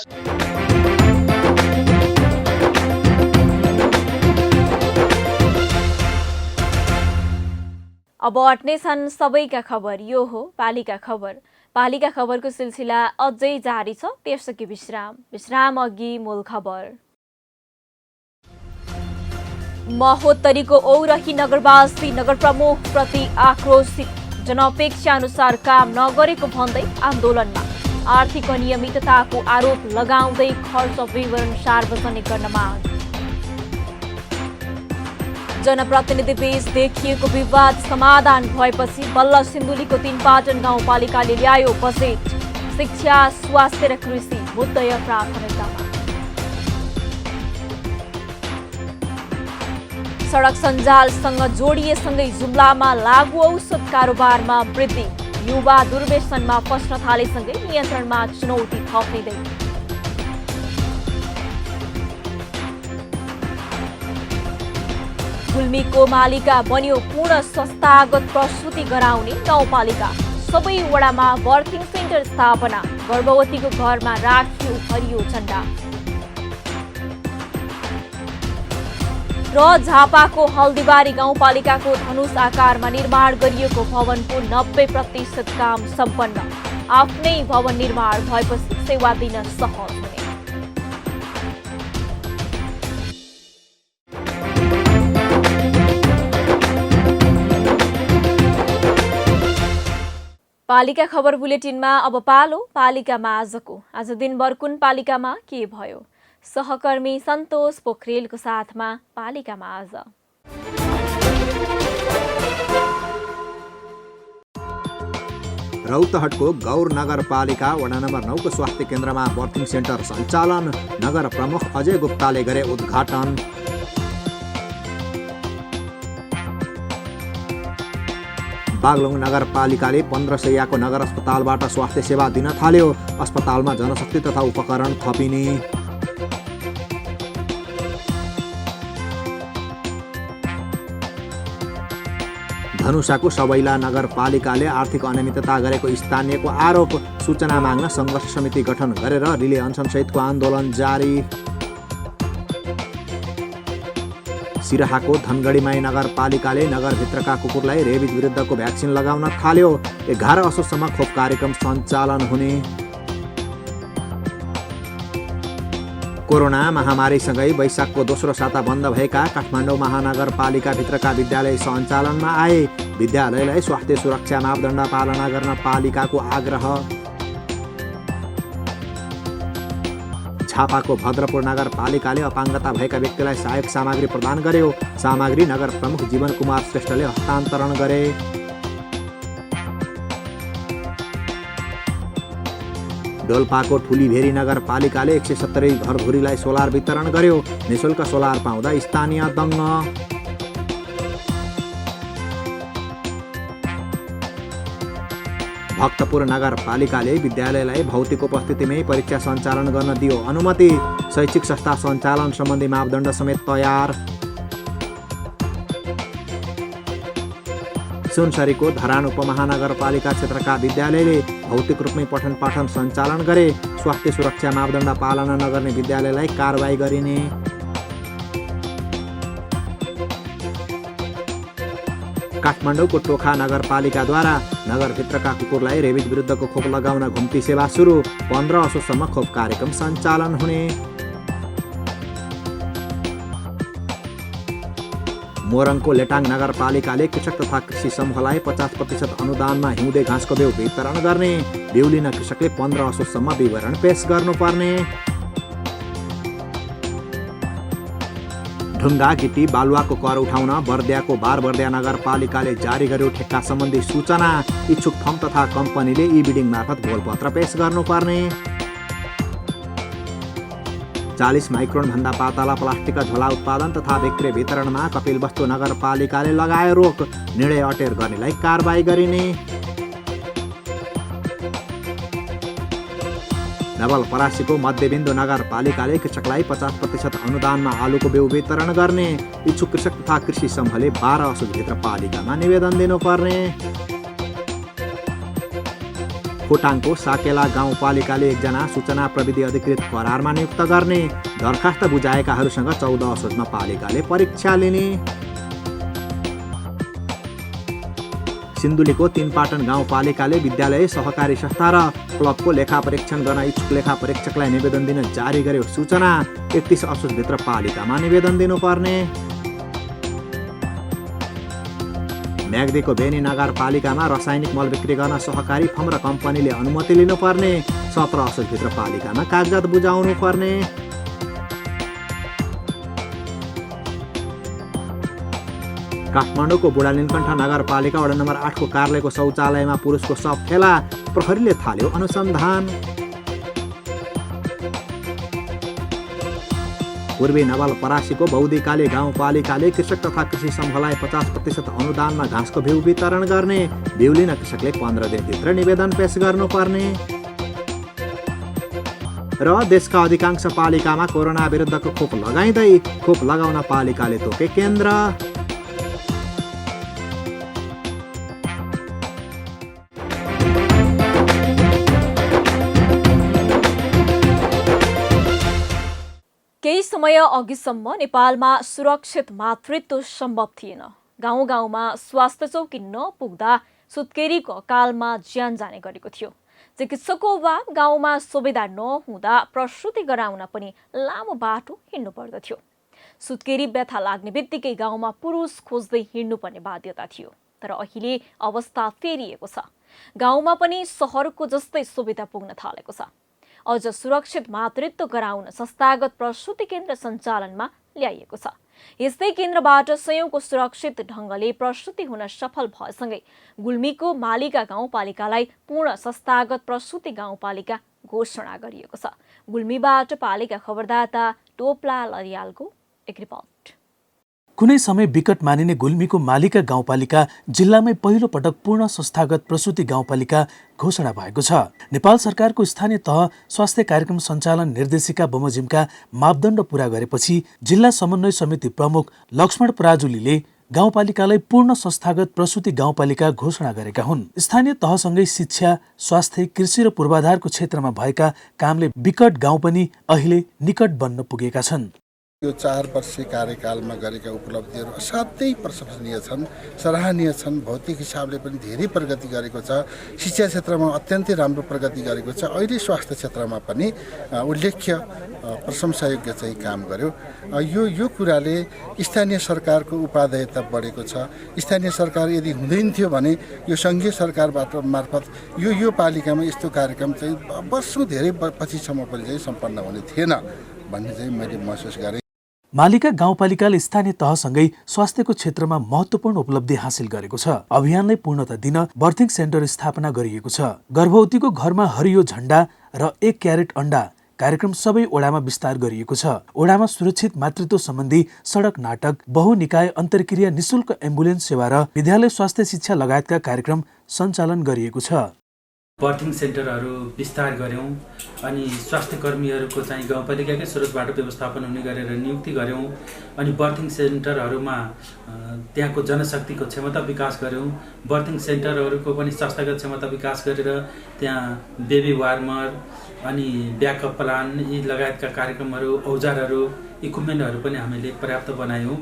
अब अट्ने छन् सबैका खबर, यो हो पालिका खबर। पालिका खबरको सिलसिला अझै जारी छ, त्यसअघि विश्राम अघि मूल खबर। महोत्तरीको औरही नगरवासी नगर प्रमुख प्रति आक्रोशित, जनअपेक्षा अनुसार काम नगरेको भन्दै आन्दोलनमा। आर्थिक अनियमितताको आरोप लगाउँदै खर्च विवरण सार्वजनिक गर्न माग। जनप्रतिनिधि बीच देखिएको विवाद समाधान भएपछि बल्ल सिन्धुलीको 3 पाटन गाउँपालिकाले ल्यायो बजेट। शिक्षा, स्वास्थ्य र कृषि मुद्दा प्राथमिकतामा। सडक सञ्जालसँग जोडिएसँगै जुम्लामा लागु औषध कारोबारमा वृद्धि। युवा दुर्व्यसनमा फस्न थालेसँगै नियन्त्रणमा चुनौती थपिँदै। गुल्मीको मालिका बन्यो पूर्ण संस्थागत प्रसुति गराउने गाउँपालिका। सबै वडामा बर्थिङ सेन्टर स्थापना। गर्भवतीको घरमा राखियो हरियो झण्डा। र झापाको हल्दीबारी गाउँपालिकाको धनुष आकारमा निर्माण गरिएको भवनको 90% काम सम्पन्न। आफ्नै भवन निर्माण भएपछि सेवा दिन सहज हुने। पालिका खबर बुलेटिनमा अब पालो पालिकामा आजको। आज दिनभर कुन पालिकामा के भयो? सहकर्मी सन्तोष पोखरेलको साथमा पालिकामा आज। रौतहटको गौर नगरपालिका वडा नम्बर 9 को स्वास्थ्य केन्द्रमा बर्थिङ सेन्टर सञ्चालन, नगर प्रमुख अजय गुप्ताले गरे उद्घाटन। बागलुङ नगरपालिकाले 15 शैय्याको नगर अस्पतालबाट स्वास्थ्य सेवा दिन थाल्यो। अस्पतालमा जनशक्ति तथा उपकरण थपिने। धनुषाको सबैला नगरपालिकाले आर्थिक अनियमितता गरेको स्थानीयको आरोप। सूचना माग्न सङ्घर्ष समिति गठन गरेर रिले अनसनसहितको आन्दोलन जारी। सिराहाको धनगढीमाई नगरपालिकाले नगरभित्रका कुकुरलाई रेबिज विरुद्धको भ्याक्सिन लगाउन थाल्यो। 11 असोजसम्म खोप कार्यक्रम सञ्चालन हुने। कोरोना महामारीसँगै वैशाखको दोस्रो साता बन्द भएका काठमाडौँ महानगरपालिकाभित्रका विद्यालय सञ्चालनमा आए। विद्यालयलाई स्वास्थ्य सुरक्षा मापदण्ड पालना गर्न पालिकाको आग्रह। झापाको भद्रपुर नगरपालिकाले अपाङ्गता भएका व्यक्तिलाई सहायक सामग्री प्रदान गर्यो। सामग्री नगर प्रमुख जीवन कुमार श्रेष्ठले हस्तान्तरण गरे। डोल्पाको ठुलीभेरी नगरपालिकाले 170 घरधुरीलाई सोलर वितरण गर्यो। निशुल्क सोलर पाउँदा स्थानीय दङ्ग। भक्तपुर नगरपालिकाले विद्यालयलाई भौतिक उपस्थितिमै परीक्षा सञ्चालन गर्न दियो अनुमति। शैक्षिक संस्था सञ्चालन सम्बन्धी मापदण्ड समेत तयार। सुनसरीको धरान उपमहानगरपालिका क्षेत्रका विद्यालयले भौतिक रूपमै पठन पाठन सञ्चालन गरे। स्वास्थ्य सुरक्षा मापदण्ड पालना नगर्ने विद्यालयलाई कारबाही गरिने। काठमाडौँको टोखा नगरपालिकाद्वारा नगरभित्रका कुकुरलाई रेबिज विरुद्धको खोप लगाउन घुम्ती सेवा सुरु। 15 असोजसम्म खोप कार्यक्रम सञ्चालन हुने। मोरङको लेटाङ नगरपालिकाले कृषक तथा कृषि समूहलाई 50% अनुदानमा हिउँदे घाँसको बिउ वितरण गर्ने। बिउ लिन कृषकले 15 असोजसम्म विवरण पेश गर्नुपर्ने। ढुङ्गा गिटी बालुवाको कर उठाउन बर्दियाको बारबर्दिया नगरपालिकाले जारी गर्यो ठेक्का सम्बन्धी सूचना। इच्छुक फर्म तथा कम्पनीले ई बिडिङ मार्फत घोलपत्र पेश गर्नुपर्ने। 40 माइक्रोन भन्दा पातला प्लास्टिकका झोला उत्पादन तथा बिक्री वितरणमा कपिलवस्तु नगरपालिकाले लगायो रोक। निर्णय अटेर गर्नेलाई कारबाही गरिने। नवलपरासीको मध्यबिन्दु नगरपालिकाले कृषकलाई 50% अनुदानमा आलुको बिउ वितरण गर्ने। इच्छुक कृषक तथा कृषि समूहले 12 असोजभित्र पालिकामा निवेदन दिनुपर्ने। खोटाङको साकेला गाउँपालिकाले 1 जना सूचना प्रविधि अधिकृत करारमा नियुक्त गर्ने। दरखास्त बुझाएकाहरूसँग 14 असोजमा पालिकाले परीक्षा लिने। सिन्धुलीको 3 पाटन गाउँपालिकाले विद्यालय सहकारी संस्था र क्लबको लेखा परीक्षण गर्न इच्छुक लेखा परीक्षकलाई निवेदन दिन जारी गर्यो सूचना। 31 असोजभित्र पालिकामा निवेदन दिनुपर्ने। म्याग्दीको बेनी नगरपालिकामा रासायनिक मल बिक्री गर्न सहकारी फर्म र कम्पनीले अनुमति लिनुपर्ने। 17 असोजभित्र पालिकामा कागजात बुझाउनु पर्ने। काठमाडौँको बुढा नीलकण्ठ नगरपालिका वडा नम्बर 8 को कार्यालयको शौचालयमा पुरुषको शव फेला। प्रहरीले थाल्यो अनुसन्धान। पूर्वी नवलपरासीको बौद्धिकाले गाउँपालिकाले कृषक तथा कृषि समूहलाई 50% अनुदानमा घाँसको बिउ वितरण गर्ने। बिउ लिन कृषकले 15 दिनभित्र निवेदन पेश गर्नुपर्ने। र देशका अधिकांश पालिकामा कोरोना विरुद्धको खोप लगाइँदै खोप लगाउन पालिकाले तोके केन्द्र। केही समय अघिसम्म नेपालमा सुरक्षित मातृत्व सम्भव थिएन। गाउँ गाउँमा स्वास्थ्य चौकी नपुग्दा सुत्केरीको अकालमा ज्यान जाने गरेको थियो। चिकित्सकको अभाव, गाउँमा सुविधा नहुँदा प्रसुति गराउन पनि लामो बाटो हिँड्नु पर्दथ्यो। सुत्केरी व्यथा लाग्ने बित्तिकै गाउँमा पुरुष खोज्दै हिँड्नुपर्ने बाध्यता थियो। तर अहिले अवस्था फेरिएको छ। गाउँमा पनि सहरको जस्तै सुविधा पुग्न थालेको छ। अझ सुरक्षित मातृत्व गराउन संस्थागत प्रसुति केन्द्र सञ्चालनमा ल्याइएको छ। यस्तै केन्द्रबाट संयौंको सुरक्षित ढङ्गले प्रस्तुति हुन सफल भएसँगै गुल्मीको मालिका गाउँपालिकालाई पूर्ण संस्थागत प्रस्तुति गाउँपालिका घोषणा गरिएको छ। गुल्मीबाट पालिका खबरदाता टोपलाल अर्यालको एक रिपोर्ट। कुनै समय विकट मानिने गुल्मीको मालिका गाउँपालिका जिल्लामै पहिलो पटक पूर्ण संस्थागत प्रसूति गाउँपालिका घोषणा भएको छ। नेपाल सरकारको स्थानीय तह स्वास्थ्य कार्यक्रम सञ्चालन निर्देशिका बमोजिमका मापदण्ड पूरा गरेपछि जिल्ला समन्वय समिति प्रमुख लक्ष्मण पराजुलीले गाउँपालिकालाई पूर्ण संस्थागत प्रसूति गाउँपालिका घोषणा गरेका हुन्। स्थानीय तहसँगै शिक्षा, स्वास्थ्य, कृषि र पूर्वाधारको क्षेत्रमा भएका कामले विकट गाउँ पनि अहिले निकट बन्न पुगेका छन्। यो 4 वर्षीय कार्यकालमा गरेका उपलब्धिहरू असाध्यै प्रशंसनीय छन्, सराहनीय छन्। भौतिक हिसाबले पनि धेरै प्रगति गरेको छ। शिक्षा क्षेत्रमा अत्यन्तै राम्रो प्रगति गरेको छ। अहिले स्वास्थ्य क्षेत्रमा पनि उल्लेख्य प्रशंसायोग्य चाहिँ काम गर्यो। यो कुराले स्थानीय सरकारको उपादेयता बढेको छ। स्थानीय सरकार यदि हुँदैन थियो भने यो सङ्घीय सरकारबाट मार्फत यो पालिकामा यस्तो कार्यक्रम चाहिँ वर्षौँ धेरै पछिसम्म पनि चाहिँ सम्पन्न हुने थिएन भन्ने चाहिँ मैले महसुस गरेँ। मालिका गाउँपालिकाले स्थानीय तहसँगै स्वास्थ्यको क्षेत्रमा महत्त्वपूर्ण उपलब्धि हासिल गरेको छ। अभियानलाई पूर्णता दिन बर्थिङ सेन्टर स्थापना गरिएको छ। गर्भवतीको घरमा हरियो झण्डा र 1 क्यारेट अण्डा कार्यक्रम सबै ओडामा विस्तार गरिएको छ। ओडामा सुरक्षित मातृत्व सम्बन्धी सडक नाटक, बहुनिकाय अन्तर्क्रिया, निशुल्क एम्बुलेन्स सेवा र विद्यालय स्वास्थ्य शिक्षा लगायतका कार्यक्रम सञ्चालन गरिएको छ। बर्थिङ सेन्टरहरू विस्तार गऱ्यौँ अनि स्वास्थ्य कर्मीहरूको चाहिँ गाउँपालिकाकै स्रोतबाट व्यवस्थापन हुने गरेर नियुक्ति गऱ्यौँ अनि बर्थिङ सेन्टरहरूमा त्यहाँको जनशक्तिको क्षमता विकास गऱ्यौँ। बर्थिङ सेन्टरहरूको पनि संस्थागत क्षमता विकास गरेर त्यहाँ बेबी वार्मर अनि ब्याकअप प्लान यी लगायतका कार्यक्रमहरू, औजारहरू, इक्विपमेन्टहरू पनि हामीले पर्याप्त बनायौँ।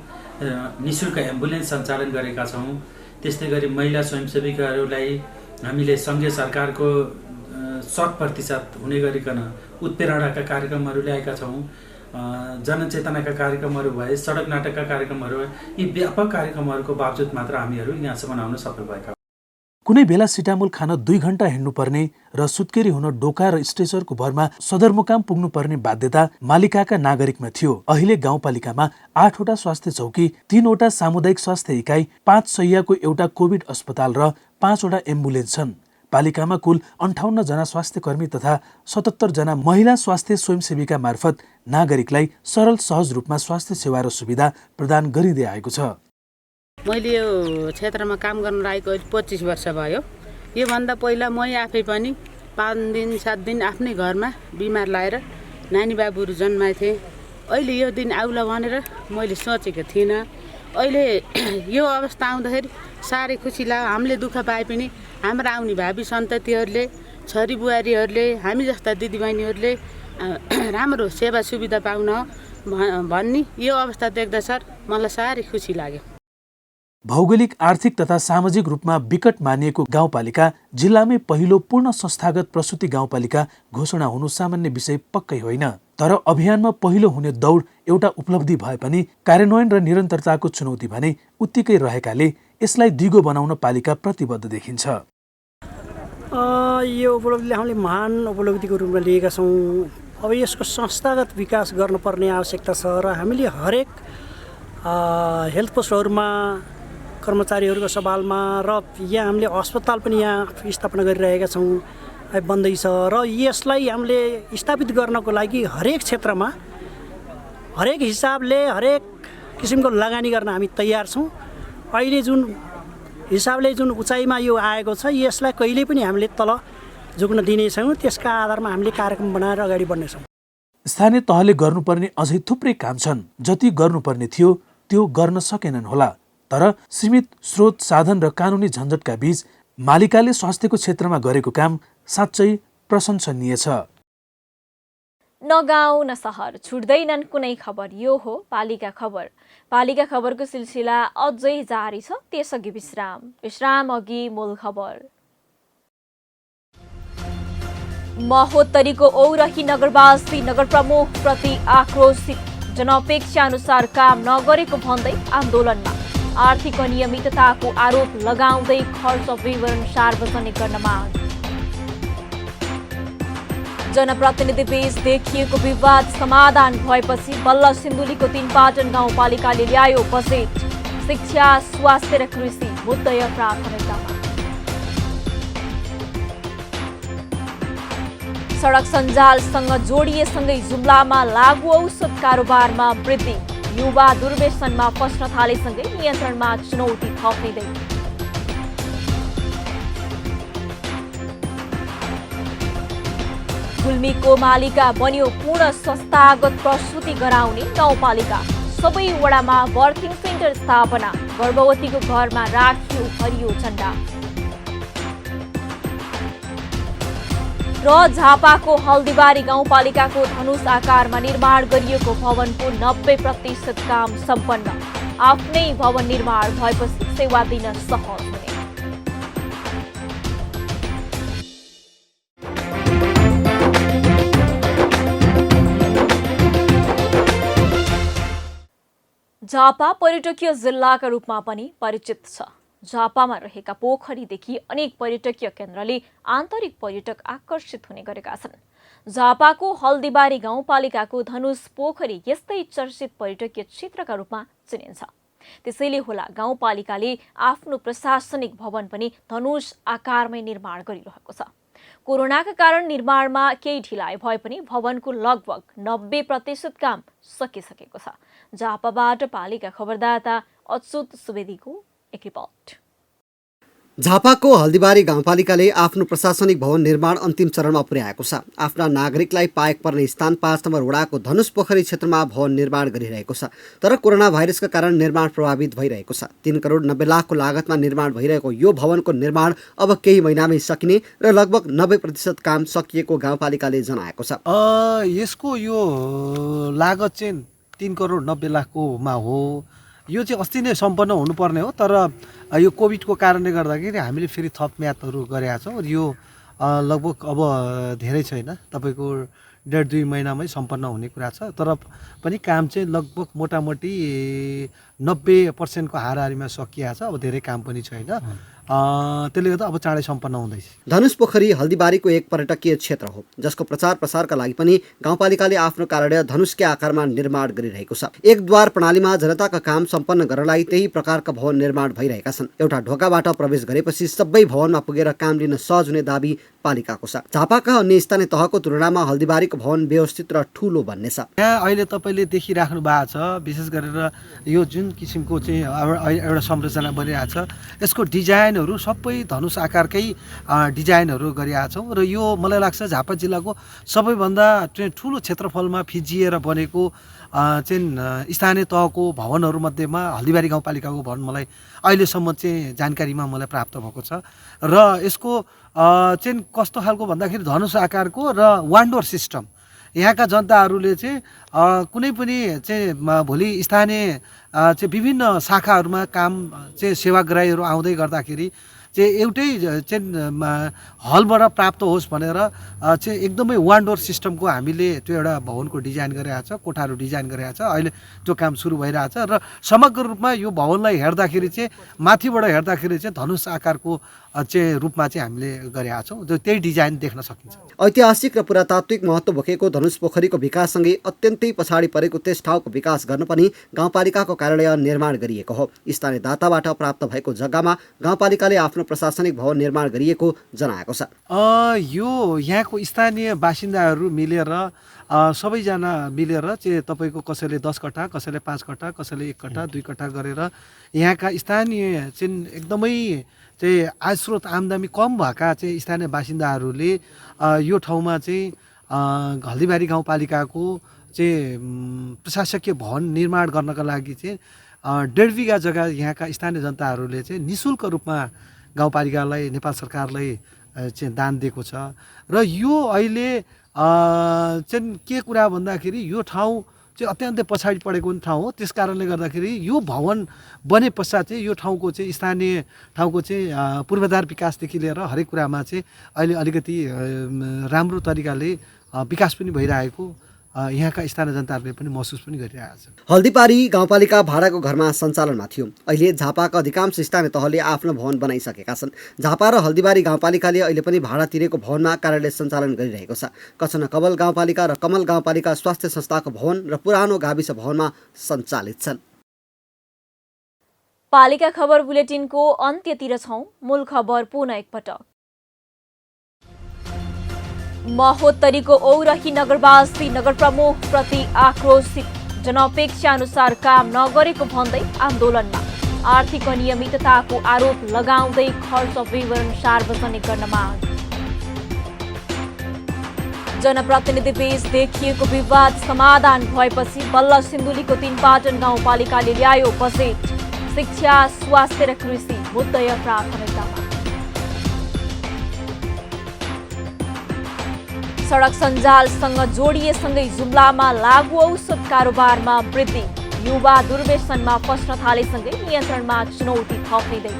निशुल्क एम्बुलेन्स सञ्चालन गरेका छौँ। त्यस्तै गरी महिला स्वयंसेविकाहरूलाई हामीले सङ्घीय सरकारको 100% हुने गरिकन उत्प्रेरणाका कार्यक्रमहरू ल्याएका छौँ। जनचेतनाका कार्यक्रमहरू भए, सडक नाटकका कार्यक्रमहरू भए, यी व्यापक कार्यक्रमहरूको बावजुद मात्र हामीहरू यहाँसम्म आउन सफल भएका। कुनै बेला सिटामोल खान 2 घण्टा हिँड्नुपर्ने र सुत्केरी हुन डोका र स्ट्रेचरको भरमा सदरमुकाम पुग्नुपर्ने बाध्यता मालिकाका नागरिकमा थियो। अहिले गाउँपालिकामा 8 वटा स्वास्थ्य चौकी, 3 वटा सामुदायिक स्वास्थ्य इकाइ, 5 शय्याको एउटा कोभिड अस्पताल र 5 वटा एम्बुलेन्स छन्। पालिकामा कुल 58 जना स्वास्थ्य कर्मी तथा 77 जना महिला स्वास्थ्य स्वयंसेविका मार्फत नागरिकलाई सरल सहज रूपमा स्वास्थ्य सेवा र सुविधा प्रदान गरिँदै आएको छ। मैले यो क्षेत्रमा काम गर्न लागेको 25 वर्ष भयो। योभन्दा पहिला म आफै पनि 5 दिन 7 दिन आफ्नै घरमा बिमार लाएर नानी बाबुहरू जन्माएको थिएँ। अहिले यो दिन आउला भनेर मैले सोचेको थिइनँ। अहिले यो अवस्था आउँदाखेरि साह्रै खुसी लाग्यो। हामीले दुःख पाए पनि हाम्रो आउने भावी सन्ततिहरूले, छोरी बुहारीहरूले, हामी जस्ता दिदीबहिनीहरूले राम्रो सेवा सुविधा पाउन भन्ने यो अवस्था देख्दा सर मलाई साह्रै खुसी लाग्यो। भौगोलिक, आर्थिक तथा सामाजिक रूपमा विकट मानिएको गाउँपालिका जिल्लामै पहिलो पूर्ण संस्थागत प्रसूति गाउँपालिका घोषणा हुनु सामान्य विषय पक्कै होइन। तर अभियानमा पहिलो हुने दौड एउटा उपलब्धि भए पनि कार्यान्वयन र निरन्तरताको चुनौती भने उत्तिकै रहेकाले यसलाई दिगो बनाउन पालिका प्रतिबद्ध देखिन्छ। यो उपलब्धिले हामीले महान उपलब्धिको रूपमा लिएका छौँ। अब यसको संस्थागत विकास गर्नुपर्ने आवश्यकता छ र हामीले हरेक हेल्थ पोस्टहरूमा कर्मचारीहरूको सवालमा र यहाँ हामीले अस्पताल पनि यहाँ स्थापना गरिरहेका छौँ, बन्दैछ र यसलाई हामीले स्थापित गर्नको लागि हरेक क्षेत्रमा हरेक हिसाबले हरेक किसिमको लगानी गर्न हामी तयार छौँ। अहिले जुन हिसाबले जुन उचाइमा यो आएको छ यसलाई कहिले पनि हामीले तल झुक्न दिनेछौँ। त्यसका आधारमा हामीले कार्यक्रम बनाएर अगाडि बढ्नेछौँ। स्थानीय तहले गर्नुपर्ने अझै थुप्रै काम छन्। जति गर्नुपर्ने थियो त्यो गर्न सकेनन् होला। तर सीमित स्रोत, साधन र कानुनी झन्झटका बीच मालिकाले स्वास्थ्यको क्षेत्रमा गरेको काम साँच्चै प्रशंसनीय छ। न गाउँ न सहर छुट्दैनन् कुनै खबर, यो हो पालिका खबर। पालिका खबरको सिलसिला अझै जारी छ। त्यसअघि विश्राम अघि मूल खबर। महोत्तरीको औरही नगरवासी नगर प्रमुख प्रति आक्रोशित, जनअपेक्षा अनुसार काम नगरेको भन्दै आन्दोलनमा। आर्थिक अनियमितताको आरोप लगाउँदै खर्च विवरण सार्वजनिक गर्न माग। जनप्रतिनिधि बीच देखिएको विवाद समाधान भएपछि बल्ल सिन्धुलीको 3 पाटन गाउँपालिकाले ल्यायो बजेट। शिक्षा, स्वास्थ्य र कृषि मुद्दय प्राथमिकतामा। सडक सञ्जालसँग जोडिएसँगै जुम्लामा लागु औषध कारोबारमा वृद्धि। युवा दुर्व्यसनमा फस्न थालेसँगै नियन्त्रणमा चुनौती थपिँदै। गुल्मीको मालिका बन्यो पूर्ण संस्थागत प्रसुति गराउने गाउँपालिका। सबै वडामा बर्थिङ सेन्टर स्थापना। गर्भवतीको घरमा राखियो हरियो झण्डा। र झापाको हल्दीबारी गाउँपालिकाको धनुष आकारमा निर्माण गरिएको भवनको 90% काम सम्पन्न। आफ्नै भवन निर्माण भएपछि सेवा दिन सहज हुने। झापा पर्यटकीय जिल्लाका रूपमा पनि परिचित छ। झापामा रहेका पोखरीदेखि अनेक पर्यटकीय केन्द्रले आन्तरिक पर्यटक आकर्षित हुने गरेका छन्। झापाको हल्दीबारी गाउँपालिकाको धनुष पोखरी यस्तै चर्चित पर्यटकीय क्षेत्रका रूपमा चिनिन्छ। त्यसैले होला गाउँपालिकाले आफ्नो प्रशासनिक भवन पनि धनुष आकारमै निर्माण गरिरहेको छ। कोरोनाका कारण निर्माणमा केही ढिलाइ भए पनि भवनको लगभग 90% काम सकिसकेको छ। झापाबाट पालिका खबरदाता अच्युत सुवेदीको एक रिपोर्ट। झापाको हल्दीबारी गाउँपालिकाले आफ्नो प्रशासनिक भवन निर्माण अन्तिम चरणमा पुर्याएको छ। आफ्ना नागरिकलाई पाएक पर्ने स्थान 5 नम्बर वडाको धनुष पोखरी क्षेत्रमा भवन निर्माण गरिरहेको छ। तर कोरोना भाइरसका कारण निर्माण प्रभावित भइरहेको छ। 3 करोड 90 लाखको लागतमा निर्माण भइरहेको यो भवनको निर्माण अब केही महिनामै सकिने र लगभग 90% काम सकिएको गाउँपालिकाले जनाएको छ। यसको यो लागत चाहिँ 3 करोड 90 लाखकोमा हो। यो चाहिँ अस्ति नै सम्पन्न हुनुपर्ने हो, तर यो कोभिडको कारणले गर्दाखेरि हामीले फेरि थप म्यादहरू गरेका छौँ। यो लगभग अब धेरै छैन, तपाईँको 1.5-2 महिनामै सम्पन्न हुने कुरा छ। तर पनि काम चाहिँ लगभग मोटामोटी 90% को हाराहारीमा सकिएको छ। अब धेरै काम पनि छैन, त्यसले गर्दा अब चाँडै सम्पन्न हुँदैछ। धनुष पोखरी हल्दीबारीको एक पर्यटकीय क्षेत्र हो, जसको प्रचार प्रसारका लागि पनि गाउँपालिकाले आफ्नो कार्यालय धनुषकै आकारमा निर्माण गरिरहेको छ। एक द्वार प्रणालीमा जनताका काम सम्पन्न गर्नलाई त्यही प्रकारका भवन निर्माण भइरहेका छन्। एउटा ढोकाबाट प्रवेश गरेपछि सबै भवनमा पुगेर काम लिन सहज हुने दाबी पालिकाको छ। झापाका अन्य स्थानीय तहको तुलनामा हल्दीबारीको भवन व्यवस्थित र ठूलो भन्ने छ। यहाँ अहिले तपाईँले देखिराख्नु भएको छ, विशेष गरेर यो जुन किसिमको चाहिँ एउटा संरचना बनिरहेको छ, यसको डिजाइनहरू सबै धनुष आकारकै डिजाइनहरू गरिरहेका छौँ। र यो मलाई लाग्छ झापा जिल्लाको सबैभन्दा चाहिँ ठुलो क्षेत्रफलमा फिजिएर बनेको चाहिँ स्थानीय तहको भवनहरू मध्येमा हल्दीबारी गाउँपालिकाको भवन मलाई अहिलेसम्म चाहिँ जानकारीमा मलाई प्राप्त भएको छ। र यसको चाहिँ कस्तो खालको भन्दाखेरि धनुष आकारको र वान्डोर सिस्टम। यहाँका जनताहरूले चाहिँ कुनै पनि चाहिँ भोलि स्थानीय चाहिँ विभिन्न शाखाहरूमा काम चाहिँ सेवाग्राहीहरू आउँदै गर्दाखेरि चाहिँ एउटै चाहिँ हलबाट प्राप्त होस् भनेर चाहिँ एकदमै वान्डोर सिस्टमको हामीले त्यो एउटा भवनको डिजाइन गरिरहेको छ, कोठाहरू डिजाइन गरिरहेको छ। अहिले त्यो काम सुरु भइरहेको छ र समग्र रूपमा यो भवनलाई हेर्दाखेरि चाहिँ माथिबाट हेर्दाखेरि चाहिँ धनुष आकारको चाहिँ रूपमा चाहिँ हामीले गरेका छौँ। त्यही डिजाइन देख्न सकिन्छ। ऐतिहासिक र पुरातात्विक महत्त्व बोकेको धनुष पोखरीको विकाससँगै अत्यन्तै पछाडि परेको त्यस ठाउँको विकास गर्न पनि गाउँपालिकाको कार्यालय निर्माण गरिएको हो। स्थानीय दाताबाट प्राप्त भएको जग्गामा गाउँपालिकाले आफ्नो प्रशासनिक भवन निर्माण गरिएको जनाएको छ। यो यहाँको स्थानीय बासिन्दाहरू मिलेर सबैजना मिलेर चाहिँ तपाईँको कसैले 10 कट्ठा, कसैले 5 कट्ठा, कसैले 1 कट्ठा 2 कट्ठा गरेर यहाँका स्थानीय चाहिँ एकदमै चाहिँ आयस्रोत आम्दानी कम भएका चाहिँ स्थानीय बासिन्दाहरूले यो ठाउँमा चाहिँ हल्दीबारी गाउँपालिकाको चाहिँ प्रशासकीय भवन निर्माण गर्नका लागि चाहिँ 1.5 बिघा जग्गा यहाँका स्थानीय जनताहरूले चाहिँ निःशुल्क रूपमा गाउँपालिकालाई, नेपाल सरकारलाई चाहिँ दान दिएको छ। र यो अहिले चाहिँ के कुरा भन्दाखेरि यो ठाउँ चाहिँ अत्यन्तै पछाडि परेको ठाउँ हो। त्यस कारणले गर्दाखेरि यो भवन बने पश्चात चाहिँ यो ठाउँको चाहिँ स्थानीय ठाउँको चाहिँ पूर्वाधार विकासदेखि लिएर हरेक कुरामा चाहिँ अहिले अलिकति राम्रो तरिकाले विकास पनि भइरहेको यहाँका स्थानीय जनताहरूले पनि महसुस पनि गरिरहेका छन्। हल्दीबारी गाउँपालिका भाडाको घरमा सञ्चालनमा थियो। अहिले झापाका अधिकांश स्थानीय तहले आफ्नो भवन बनाइसकेका छन्। झापा र हल्दीबारी गाउँपालिकाले अहिले पनि भाडा तिरेको भवनमा कार्यालय सञ्चालन गरिरहेको छ। कचना कवल गाउँपालिका र कमल गाउँपालिका स्वास्थ्य संस्थाको भवन र पुरानो गाविस भवनमा सञ्चालित छन्। पालिका खबर बुलेटिनको अन्त्यतिर छौं। मूल खबर पुनः एकपटक। महोत्तरीको औरही नगरवासी नगर प्रमुख प्रति आक्रोशित, जनअपेक्षा अनुसार काम नगरेको भन्दै आन्दोलनमा। आर्थिक अनियमितताको आरोप लगाउँदै खर्च विवरण सार्वजनिक गर्न माग। जनप्रतिनिधि बीच देखिएको विवाद समाधान भएपछि बल्ल सिन्धुलीको 3 पाटन गाउँपालिकाले ल्यायो बजेट। शिक्षा, स्वास्थ्य र कृषि मुद्दा प्राथमिकतामा। सडक सञ्जालसँग जोडिएसँगै जुम्लामा लागु औषध कारोबारमा वृद्धि। युवा दुर्व्यसनमा फस्न थालेसँगै नियन्त्रणमा चुनौती थपिँदै।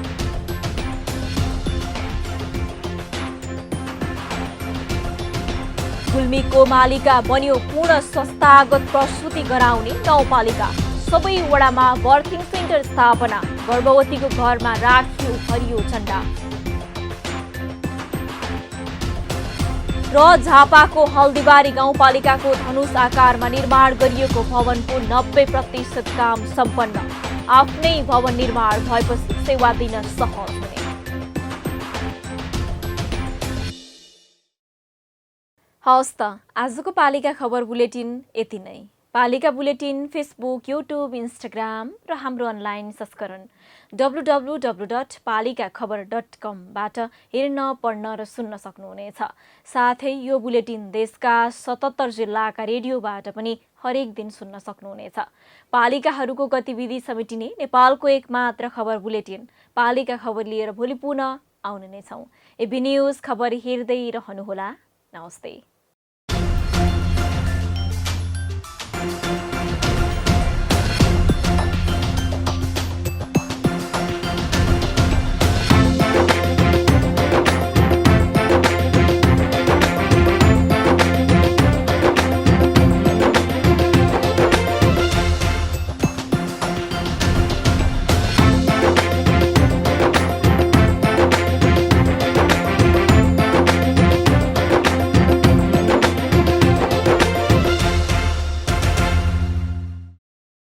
गुल्मीको मालिका बन्यो पूर्ण संस्थागत प्रसुति गराउने गाउँपालिका। सबै वडामा बर्थिङ सेन्टर स्थापना। गर्भवतीको घरमा राखियो हरियो झण्डा। र झापाको हल्दीबारी गाउँपालिकाको धनुष आकारमा निर्माण गरिएको भवनको 90% काम सम्पन्न। आफ्नै भवन निर्माण भएपछि सेवा दिन सहज हुने। हवस् त, आजको पालिका खबर बुलेटिन यति नै। पालिका बुलेटिन फेसबुक, युट्युब, इन्स्टाग्राम र हाम्रो अनलाइन संस्करण www.palikakhbar.com बाट हेर्न, पढ्न र सुन्न सक्नुहुनेछ। साथै यो बुलेटिन देशका 77 जिल्लाका रेडियोबाट पनि हरेक दिन सुन्न सक्नुहुनेछ। पालिकाहरूको गतिविधि समेटिने नेपालको एकमात्र खबर बुलेटिन पालिका खबर लिएर भोलि पुनः आउने नै छौँ। एबी न्युज खबर हेर्दै रहनुहोला। नमस्ते।